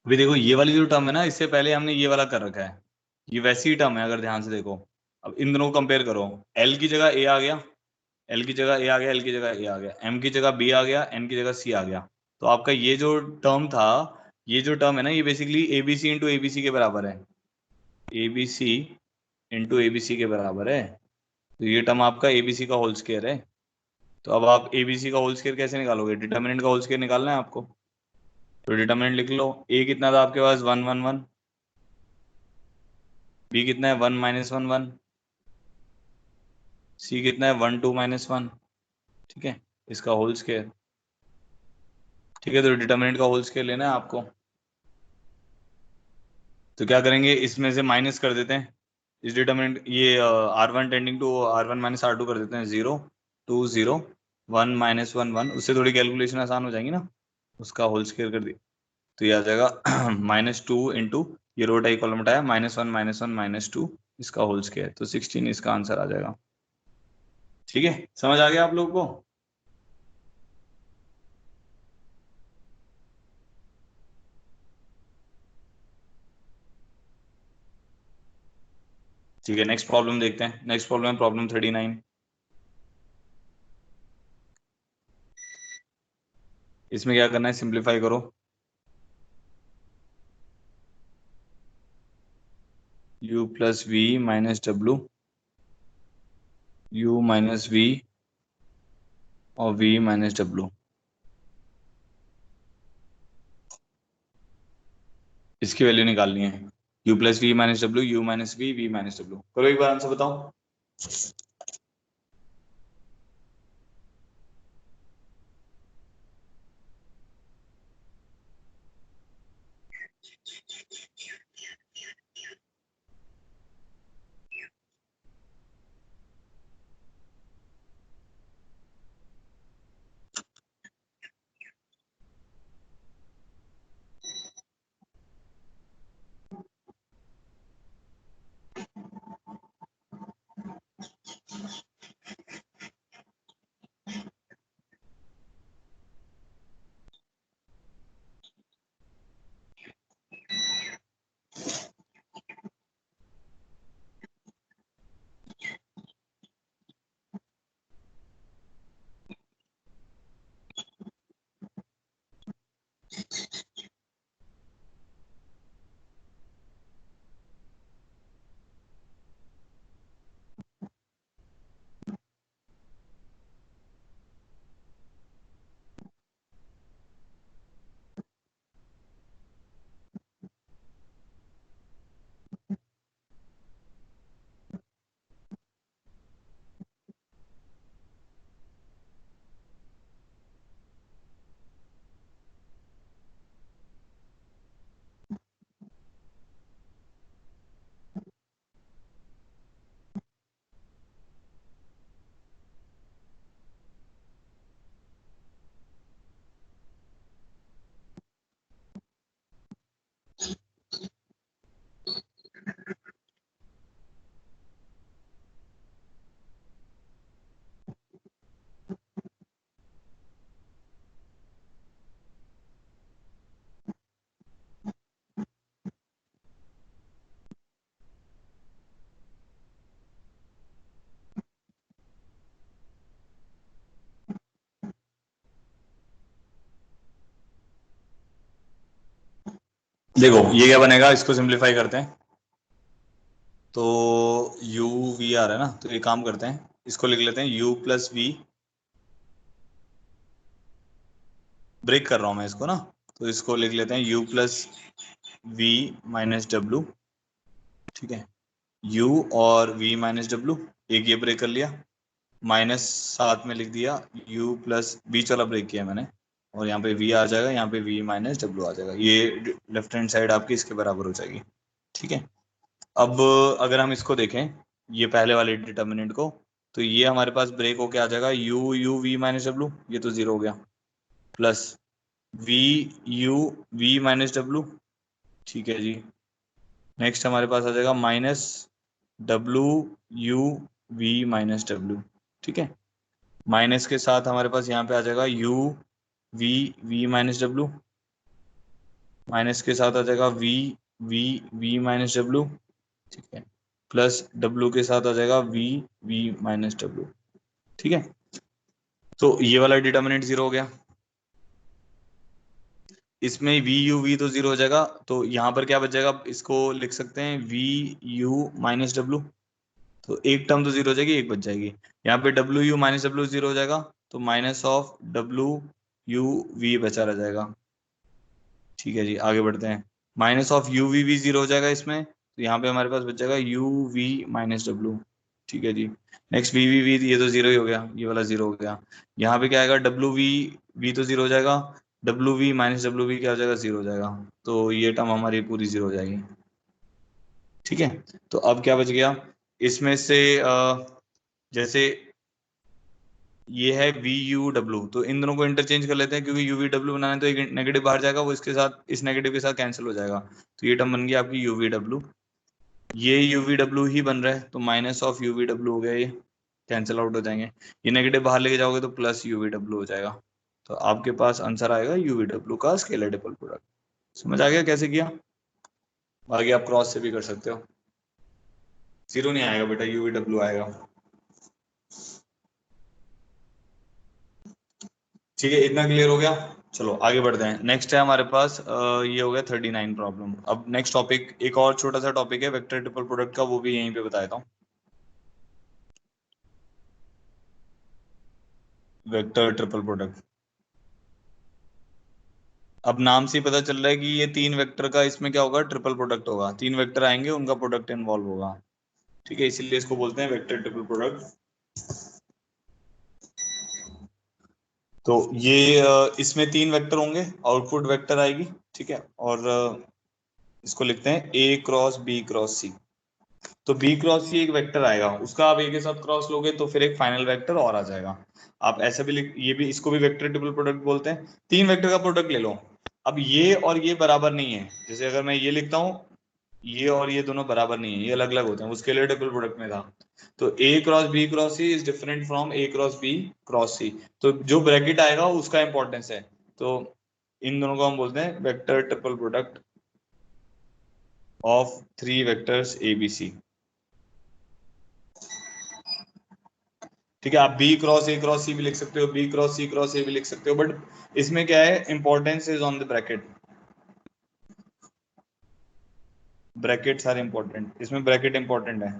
अभी देखो ये वाली जो टर्म है ना, इससे पहले हमने ये वाला कर रखा है, ये वैसी ही टर्म है, अगर ध्यान से देखो। अब इन दोनों को कंपेयर करो, एल की जगह ए आ गया, एल की जगह ए आ गया, एल की जगह ए आ गया, एम की जगह बी आ गया, एन की जगह सी आ गया। तो आपका ये जो टर्म था, ये जो टर्म है ना, ये बेसिकली एबीसी इंटू एबीसी के बराबर है। ABC इंटू ABC के बराबर है, तो ये टर्म आपका ABC का होल स्क्वायर है। तो अब आप ABC का होल स्क्वायर कैसे निकालोगे, डिटर्मिनेंट का होल स्क्वायर निकालना है आपको। तो डिटर्मिनेंट लिख लो, A कितना था आपके पास 1 1 1, B कितना है 1 -1 1, C कितना है 1 2 -1, ठीक है, इसका होल स्क्वायर। ठीक है, तो डिटर्मिनेंट का होल स्क्वायर लेना है आपको। तो क्या करेंगे, इसमें से माइनस कर देते हैं इस डिटर्मिनेंट, ये R1 tending to R1 - R2 कर देते हैं, 0 2 0 1 -1 1, उससे थोड़ी कैलकुलेशन आसान हो जाएंगी ना, उसका होल स्क्वायर कर दी तो ये आ जाएगा -2 इंटू, ये रो टाई कॉलम हटाया, -1 -1 -2, इसका होल स्क्वायर, तो 16 इसका आंसर आ जाएगा। ठीक है, समझ आ गया आप लोग को। ठीक है, नेक्स्ट प्रॉब्लम देखते हैं। नेक्स्ट प्रॉब्लम है प्रॉब्लम 39। इसमें क्या करना है, सिंप्लीफाई करो। u plus v minus W, u minus v और v माइनस डब्ल्यू, इसकी वैल्यू निकालनी है। u plus V minus W, U minus V minus W. करो एक बार आंसर बताओ। देखो ये क्या बनेगा, इसको सिंप्लीफाई करते हैं। तो u v आ रहा है ना, तो ये काम करते हैं, इसको लिख लेते हैं u प्लस वी, ब्रेक कर रहा हूं मैं इसको ना, तो इसको लिख लेते हैं u plus V minus W. ठीक है, u और v माइनस डब्ल्यू, एक ये ब्रेक कर लिया, माइनस साथ में लिख दिया u प्लस बीच वाला ब्रेक किया मैंने, और यहाँ पे v आ जाएगा, यहाँ पे v माइनस डब्ल्यू आ जाएगा, ये लेफ्ट हैंड साइड आपकी इसके बराबर हो जाएगी। ठीक है, अब अगर हम इसको देखें, ये पहले वाले डिटर्मिनेंट को, तो ये हमारे पास ब्रेक होके आ जाएगा u v माइनस डब्ल्यू, ये तो जीरो हो गया, plus v u v minus W. ठीक है जी, नेक्स्ट हमारे पास आ जाएगा minus W U V minus W. ठीक है, माइनस के साथ हमारे पास यहाँ पे आ जाएगा u V V minus W, minus के साथ आ जाएगा v V V minus W. ठीक है, प्लस डब्ल्यू के साथ आ जाएगा v वी माइनस डब्ल्यू। ठीक है, तो ये वाला डिटर्मिनेंट जीरो हो गया। इसमें वी यू वी तो जीरो हो जाएगा, तो यहाँ पर क्या बच जाएगा, इसको लिख सकते हैं वी यू माइनस डब्ल्यू। तो एक टर्म तो जीरो हो जाएगी, एक बच जाएगी। यहाँ पे W U minus W zero हो जाएगा, तो minus of W U V बचा रह जाएगा। ठीक है जी, आगे बढ़ते हैं। माइनस ऑफ यू वी भी जीरो हो जाएगा इसमें, तो यहाँ पे हमारे पास बच जाएगा यू वी माइनस डब्ल्यू। ठीक है जी। नेक्स्ट वी वी वी, ये तो जीरो ही हो गया, ये वाला जीरो हो गया। यहाँ पे क्या आएगा, डब्ल्यू वी वी तो जीरो हो जाएगा, W we minus W we क्या हो जाएगा, जीरो हो जाएगा। तो ये टर्म हमारी पूरी जीरो हो जाएगी। ठीक है। तो अब क्या बच गया इसमें से, जैसे ये है वी यू डब्ल्यू, तो इन दोनों को इंटरचेंज कर लेते हैं, क्योंकि यू वी डब्ल्यू बनाना है तो एक नेगेटिव बाहर जाएगा, वो इसके साथ, इस नेगेटिव के साथ कैंसिल हो जाएगा। तो ये टर्म बन गया आपकी यू वी डब्ल्यू। ये यू वी डब्ल्यू ही बन रहा है, तो minus of U V W हो गया, ये कैंसिल आउट हो जाएंगे। ये नेगेटिव बाहर लेके जाओगे तो प्लस यू वी डब्ल्यू हो जाएगा। तो आपके पास आंसर आएगा यू वी डब्ल्यू का स्केलर ट्रिपल प्रोडक्ट। समझ आ गया कैसे किया? बाकी आप क्रॉस से भी कर सकते हो। जीरो नहीं आएगा बेटा, यू वी डब्ल्यू आएगा। ठीक है, इतना क्लियर हो गया। चलो आगे बढ़ते हैं। नेक्स्ट है हमारे पास ये हो गया 39 प्रॉब्लम। अब नेक्स्ट टॉपिक एक और छोटा सा टॉपिक है वेक्टर ट्रिपल प्रोडक्ट का, वो भी यहीं पे बता देता हूँ। वेक्टर ट्रिपल प्रोडक्ट, अब नाम से ही पता चल रहा है कि ये तीन वेक्टर का इसमें क्या होगा, ट्रिपल प्रोडक्ट होगा। तीन वेक्टर आएंगे, उनका प्रोडक्ट इन्वॉल्व होगा। ठीक है, इसीलिए इसको बोलते हैं वेक्टर ट्रिपल प्रोडक्ट। तो ये इसमें तीन वेक्टर होंगे, आउटपुट वेक्टर आएगी। ठीक है, और इसको लिखते हैं A cross B cross C. तो बी क्रॉस सी एक वेक्टर आएगा, उसका आप ए के साथ क्रॉस लोगे तो फिर एक फाइनल वेक्टर और आ जाएगा। आप ऐसे भी लिख, ये भी, इसको भी वेक्टर ट्रिपल प्रोडक्ट बोलते हैं। तीन वेक्टर का प्रोडक्ट ले लो। अब ये और ये बराबर नहीं है, जैसे अगर मैं ये लिखता हूँ, ये और ये दोनों बराबर नहीं है, ये अलग अलग होते हैं, वो स्केलर ट्रिपल प्रोडक्ट में था। तो A cross B cross C is different from A cross B cross C. तो जो ब्रैकेट आएगा उसका इंपॉर्टेंस है। तो इन दोनों को हम बोलते हैं vector triple product of three vectors A B C. ठीक है, आप बी क्रॉस सी भी लिख सकते हो, B cross C cross A भी लिख सकते हो, बट इसमें क्या है, importance is on the bracket. Bracket सारे इंपॉर्टेंट, इसमें ब्रैकेट इंपॉर्टेंट है।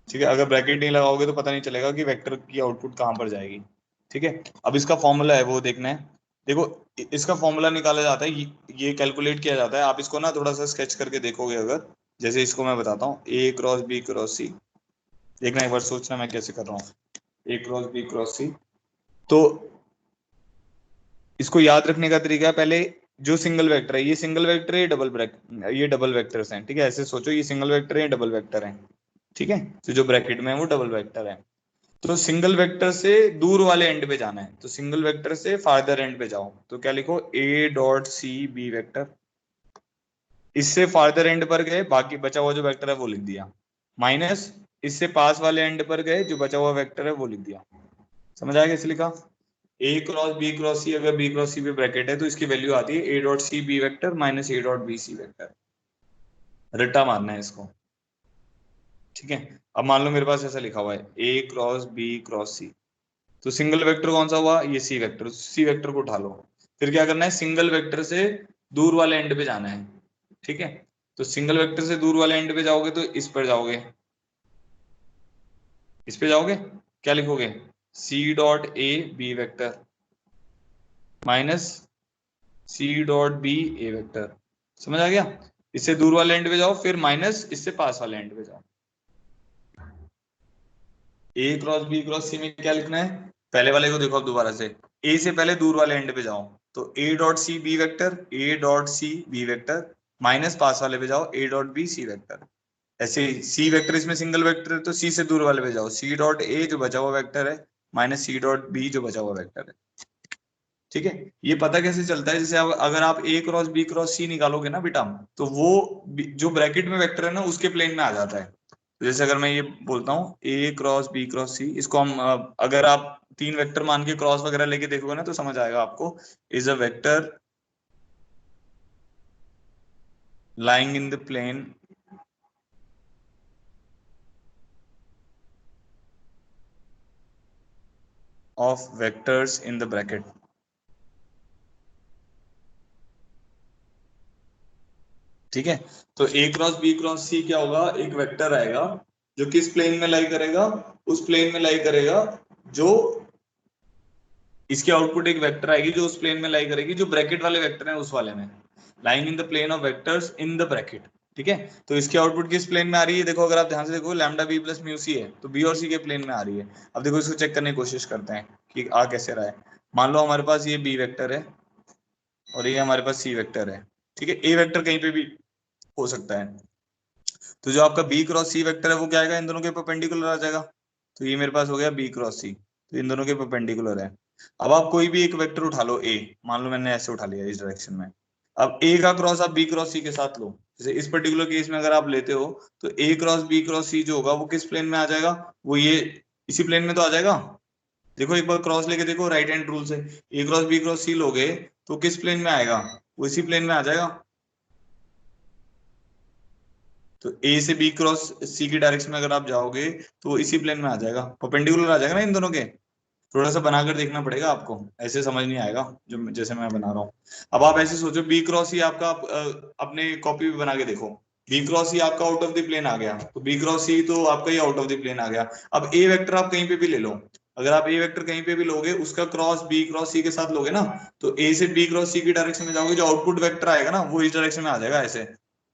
ठीक है, अगर ब्रैकेट नहीं लगाओगे तो पता नहीं चलेगा कि वेक्टर की आउटपुट कहाँ पर जाएगी। ठीक है, अब इसका फॉर्मूला है वो देखना है। देखो, इसका फॉर्मूला निकाला जाता है, ये कैलकुलेट किया जाता है। आप इसको ना थोड़ा सा स्केच करके देखोगे अगर, जैसे इसको मैं बताता हूँ, ए क्रॉस बी क्रॉस सी। देखना एक बार, सोचना मैं कैसे कर रहा हूँ। ए क्रॉस बी क्रॉस सी, तो इसको याद रखने का तरीका है, पहले जो सिंगल वेक्टर है, ये सिंगल वेक्टर है, ये डबल वेक्टर्स हैं। ठीक है, ऐसे सोचो, ये सिंगल वेक्टर है, डबल वेक्टर है। ठीक है, तो जो ब्रैकेट में है वो डबल वेक्टर है। तो सिंगल वेक्टर से दूर वाले एंड पे जाना है, तो सिंगल वेक्टर से फार्दर एंड पे जाओ, तो क्या लिखो, A dot C B vector. इससे फार्दर एंड पर गए, बाकी बचा हुआ जो वेक्टर है वो लिख दिया। माइनस, इससे पास वाले एंड पर गए, जो बचा हुआ वेक्टर है वो लिख दिया। समझ आया कैसे लिखा? ए क्रॉस बी क्रॉस सी, अगर बी क्रॉस सी पे ब्रैकेट है तो इसकी वैल्यू आती है A dot C B vector minus A dot B C vector. रट्टा मारना है इसको। ठीक है, अब मान लो मेरे पास ऐसा लिखा हुआ है ए क्रॉस बी क्रॉस सी, तो सिंगल वेक्टर कौन सा हुआ, ये सी वेक्टर, सी वेक्टर को उठा लो। फिर क्या करना है, सिंगल वेक्टर से दूर वाले एंड पे जाना है। ठीक है, तो सिंगल वेक्टर से दूर वाले एंड पे जाओगे तो इस पर जाओगे, इस पे जाओगे, क्या लिखोगे, C dot A B vector minus C dot B A vector. समझ आ गया? इससे दूर वाले एंड पे जाओ, फिर माइनस इससे पास वाले एंड पे जाओ। ए क्रॉस बी क्रॉस सी में क्या लिखना है, पहले वाले को देखो अब दोबारा से, ए से पहले दूर वाले एंड पे जाओ, तो A dot C B vector, A dot C B vector minus पास वाले पे जाओ, A dot B C vector. ऐसे ही सी वेक्टर इसमें सिंगल वेक्टर है, तो सी से दूर वाले पे जाओ, सी डॉट ए जो बचा हुआ वेक्टर है माइनस सी डॉट बी जो बचा हुआ वेक्टर है। ठीक है, ये पता कैसे चलता है, जैसे अगर आप ए क्रॉस बी क्रॉस सी निकालोगे ना बेटा, तो वो जो ब्रैकेट में वेक्टर है ना उसके प्लेन में आ जाता है। तो जैसे अगर मैं ये बोलता हूँ ए क्रॉस बी क्रॉस सी, इसको हम अगर आप तीन वेक्टर मान के क्रॉस वगैरह लेके देखोगे ना तो समझ आएगा आपको, is a vector lying in the plane of vectors in the bracket। ठीक है, तो ए क्रॉस बी क्रॉस सी क्या होगा, एक वेक्टर आएगा जो किस प्लेन में लाई करेगा, उस प्लेन में लाई करेगा जो, इसकी आउटपुट एक वेक्टर आएगी जो उस प्लेन में लाई करेगी जो ब्रैकेट वाले वेक्टर हैं उस वाले में, lying in the plane of vectors in the bracket. ठीक है, तो इसकी आउटपुट किस प्लेन में आ रही है, देखो अगर आप ध्यान से देखो lambda B plus mu C है, तो बी और सी के प्लेन में आ रही है। अब देखो इसको चेक करने की कोशिश करते हैं कि आ कैसे रहा है। मान लो हमारे पास ये बी वेक्टर है और ये हमारे पास सी वेक्टर है। ठीक है, ए वेक्टर कहीं पे भी हो सकता है, तो जो आपका बी क्रॉस सी वेक्टर है वो क्या आएगा, इन दोनों के परपेंडिकुलर आ जाएगा। तो ये मेरे पास हो गया बी क्रॉस सी, तो इन दोनों के परपेंडिकुलर है। अब आप कोई भी एक वेक्टर उठा लो ए, मान लो मैंने ऐसे उठा लिया इस डायरेक्शन में। अब ए का क्रॉस आप बी क्रॉस सी के साथ लो, जैसे इस पर्टिकुलर केस में अगर आप लेते हो, तो ए क्रॉस बी क्रॉस सी जो होगा वो किस प्लेन में आ जाएगा, वो ये इसी प्लेन में तो आ जाएगा। देखो एक बार क्रॉस लेके देखो, राइट हैंड रूल से ए क्रॉस बी क्रॉस सी लोगे तो किस प्लेन में आएगा, वो इसी प्लेन में आ जाएगा। तो ए से बी क्रॉस सी की डायरेक्शन में अगर आप जाओगे तो वो इसी प्लेन में आ जाएगा, परपेंडिकुलर आ जाएगा ना इन दोनों के। थोड़ा सा बनाकर देखना पड़ेगा आपको, ऐसे समझ नहीं आएगा जो जैसे मैं बना रहा हूँ। अब आप ऐसे सोचो बी क्रॉस ही आपका अपने कॉपी पे बना के देखो, बी क्रॉस ही आपका आउट ऑफ द प्लेन आ गया, तो बी क्रॉस ही तो आपका ही आउट ऑफ द प्लेन आ गया। अब ए वेक्टर आप कहीं पे भी ले लो, अगर आप ए वेक्टर कहीं पे भी लोगे उसका क्रॉस बी क्रॉस सी के साथ लोगे ना, तो ए से बी क्रॉस सी की डायरेक्शन में जाओगे, जो आउटपुट वेक्टर आएगा ना वो इस डायरेक्शन में आ जाएगा ऐसे।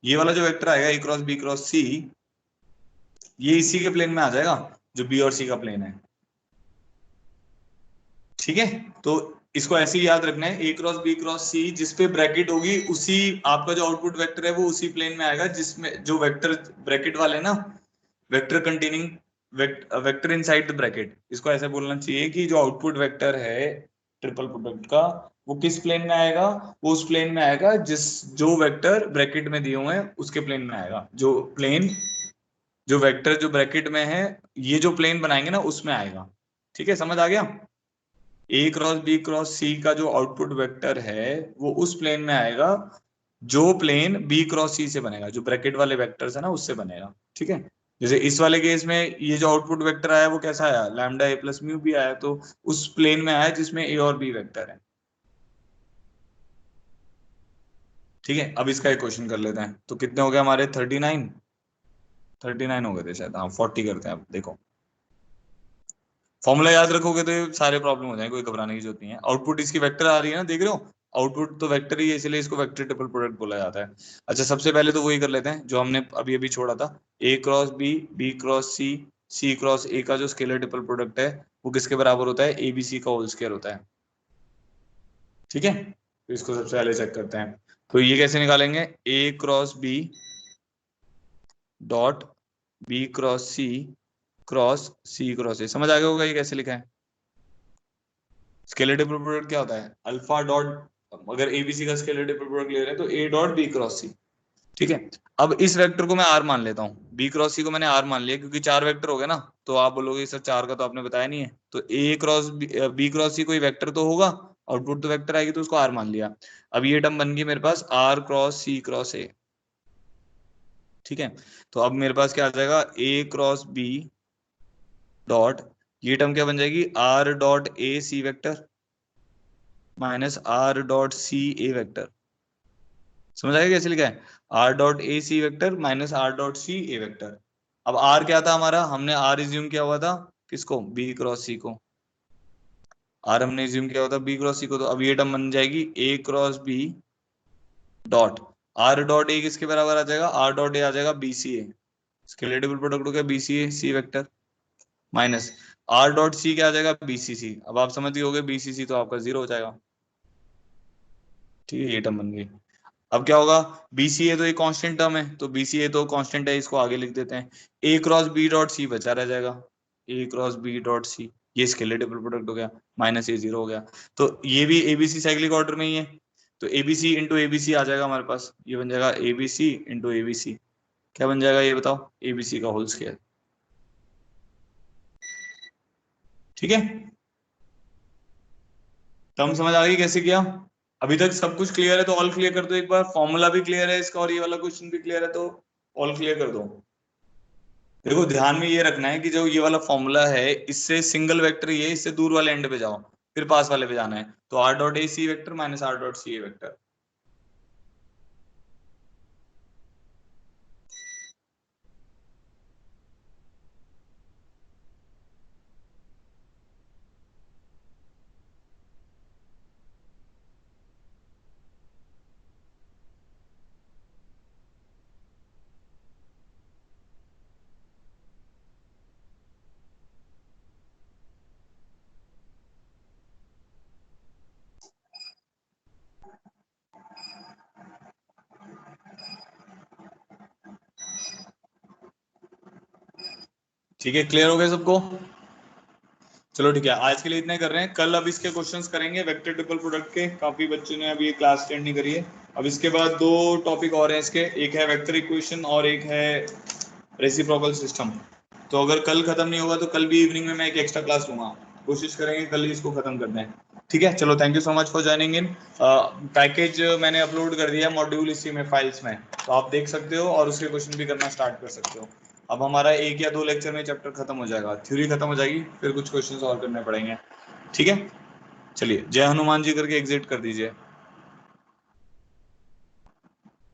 ये वाला जो वेक्टर आएगा ए क्रॉस बी क्रॉस सी, ये इसी के प्लेन में आ जाएगा जो बी और सी का प्लेन है। ठीक है, तो इसको ऐसे ही याद रखना है, ए क्रॉस बी क्रॉस सी जिसपे ब्रैकेट होगी उसी, आपका जो आउटपुट वेक्टर है वो उसी प्लेन में आएगा जिसमें जो वेक्टर ब्रैकेट वाले ना, vector containing vector inside the bracket, इसको ऐसे बोलना चाहिए कि जो आउटपुट वेक्टर है ट्रिपल प्रोडक्ट का वो किस प्लेन में आएगा, वो उस प्लेन में आएगा जिस, जो वेक्टर ब्रैकेट में दिए हुए हैं उसके प्लेन में आएगा, जो प्लेन, जो वेक्टर जो ब्रैकेट में है, ये जो प्लेन बनाएंगे ना उसमें आएगा। ठीक है, समझ आ गया। ए क्रॉस बी क्रॉस सी का जो आउटपुट वेक्टर है वो उस प्लेन में आएगा जो प्लेन बी क्रॉस सी से बनेगा, जो ब्रैकेट वाले वेक्टर्स है ना उससे बनेगा। ठीक है, जैसे इस वाले केस में ये जो आउटपुट वेक्टर आया वो कैसा आया, लैम्डा ए प्लस म्यू भी आया, तो उस प्लेन में आया जिसमें ए और बी वेक्टर है। ठीक है, अब इसका एक क्वेश्चन कर लेते हैं, तो कितने हो गए हमारे 39, 39 हो गए थे शायद, हाँ 40 करते हैं अब। देखो फॉर्मूला याद रखोगे तो ये सारे प्रॉब्लम हो जाएंगे, कोई घबराने की जरूरत नहीं है। आउटपुट इसकी वेक्टर आ रही है ना, देख रहे हो, आउटपुट तो वेक्टर ही है इसलिए इसको वेक्टर ट्रिपल प्रोडक्ट बोला जाता है। अच्छा सबसे पहले तो वही कर लेते हैं जो हमने अभी अभी छोड़ा था, A cross B B cross C C cross A का जो स्केलर ट्रिपल प्रोडक्ट है वो किसके बराबर होता है, ए बी सी का होल स्क्वायर होता है। ठीक है, तो इसको सबसे पहले चेक करते हैं, तो ये कैसे निकालेंगे, A cross B dot B cross C cross A, समझ आ गया होगा ये कैसे लिखा है। स्केलर ट्रिपल प्रोडक्ट क्या होता है, अल्फा डॉट, अगर एबीसी का स्केलर ट्रिपल प्रोडक्ट ले रहे हैं तो ए डॉट बी क्रॉस सी। ठीक है, अब इस वेक्टर को मैं आर मान लेता हूँ, बी क्रॉस सी को मैंने आर मान लिया क्योंकि चार वेक्टर हो गए ना, तो आप बोलोगे सर चार का तो आपने बताया नहीं है, तो ए क्रॉस बी क्रॉस सी कोई वेक्टर तो होगा, आउटपुट तो वेक्टर आएगी, तो उसको आर मान लिया। अब ये टर्म बन गई मेरे पास R cross C cross A. ठीक है, तो अब मेरे पास क्या आ जाएगा, ए क्रॉस बी डॉट, ये टर्म क्या बन जाएगी, R dot A C vector minus R dot C A vector. समझ आएगा कैसे लिखा है, R dot A C vector minus R dot C A vector. अब आर क्या था हमारा, हमने आर इज्यूम किया हुआ था किसको, बी क्रॉस सी को, आर हमने इज्यूम किया हुआ था बी क्रॉस सी को, तो अब ये टर्म बन जाएगी A cross B dot, R dot A किसके बराबर आ जाएगा, आर डॉट ए आ जाएगा बी सी ए, स्केलेटेबल प्रोडक्ट हो गया B C A C vector, minus R dot C क्या आ जाएगा, बी सी सी। अब आप समझ गए होगे बी सी सी तो आपका जीरो हो जाएगा। ठीक है, ये टर्म बन गई। अब क्या होगा, बीसीए तो एक कांस्टेंट टर्म है, तो बीसीए तो कांस्टेंट है, इसको आगे लिख देते हैं, ए क्रॉस बी डॉट सी बचा रह जाएगा, ए क्रॉस बी डॉट सी, ये स्केलर ट्रिपल प्रोडक्ट हो गया, माइनस ए जीरो हो गया, तो ये भी एबीसी साइक्लिक ऑर्डर में ही है, तो एबीसी इंटू एबीसी आ जाएगा हमारे पास, ये बन जाएगा एबीसी इंटू एबीसी, क्या बन जाएगा ये बताओ, एबीसी का होल स्क्वायर। ठीक है, टर्म समझ आ गई कैसे किया, अभी तक सब कुछ क्लियर है तो ऑल क्लियर कर दो एक बार, फॉर्मूला भी क्लियर है इसका और ये वाला क्वेश्चन भी क्लियर है तो ऑल क्लियर कर दो। देखो ध्यान में ये रखना है कि जो ये वाला फॉर्मूला है इससे सिंगल वेक्टर ये, इससे दूर वाले एंड पे जाओ फिर पास वाले पे जाना है, तो R dot A C vector minus R dot C A vector. ठीक है, क्लियर हो गया सबको? चलो ठीक है, आज के लिए इतना ही कर रहे हैं। कल अब इसके क्वेश्चंस करेंगे वेक्टर ट्रिपल प्रोडक्ट के। काफी बच्चों ने अभी क्लास अटेंड नहीं करी है। अब इसके बाद दो टॉपिक और हैं इसके, एक है वेक्टर इक्वेशन और एक है रेसिप्रोकल सिस्टम। तो अगर कल खत्म नहीं होगा तो कल भी इवनिंग में मैं एक एक्स्ट्रा क्लास लूंगा, कोशिश करेंगे कल ही इसको खत्म कर दें। ठीक है, चलो thank you so much for joining in. Package मैंने अपलोड कर दिया मॉड्यूल इसी में फाइल्स में, तो आप देख सकते हो और उसके क्वेश्चन भी करना स्टार्ट कर सकते हो। अब हमारा 1 या 2 लेक्चर में चैप्टर खत्म हो जाएगा, थ्योरी खत्म हो जाएगी, फिर कुछ क्वेश्चंस और करने पड़ेंगे। ठीक है, चलिए जय हनुमान जी करके एग्जिट कर दीजिए।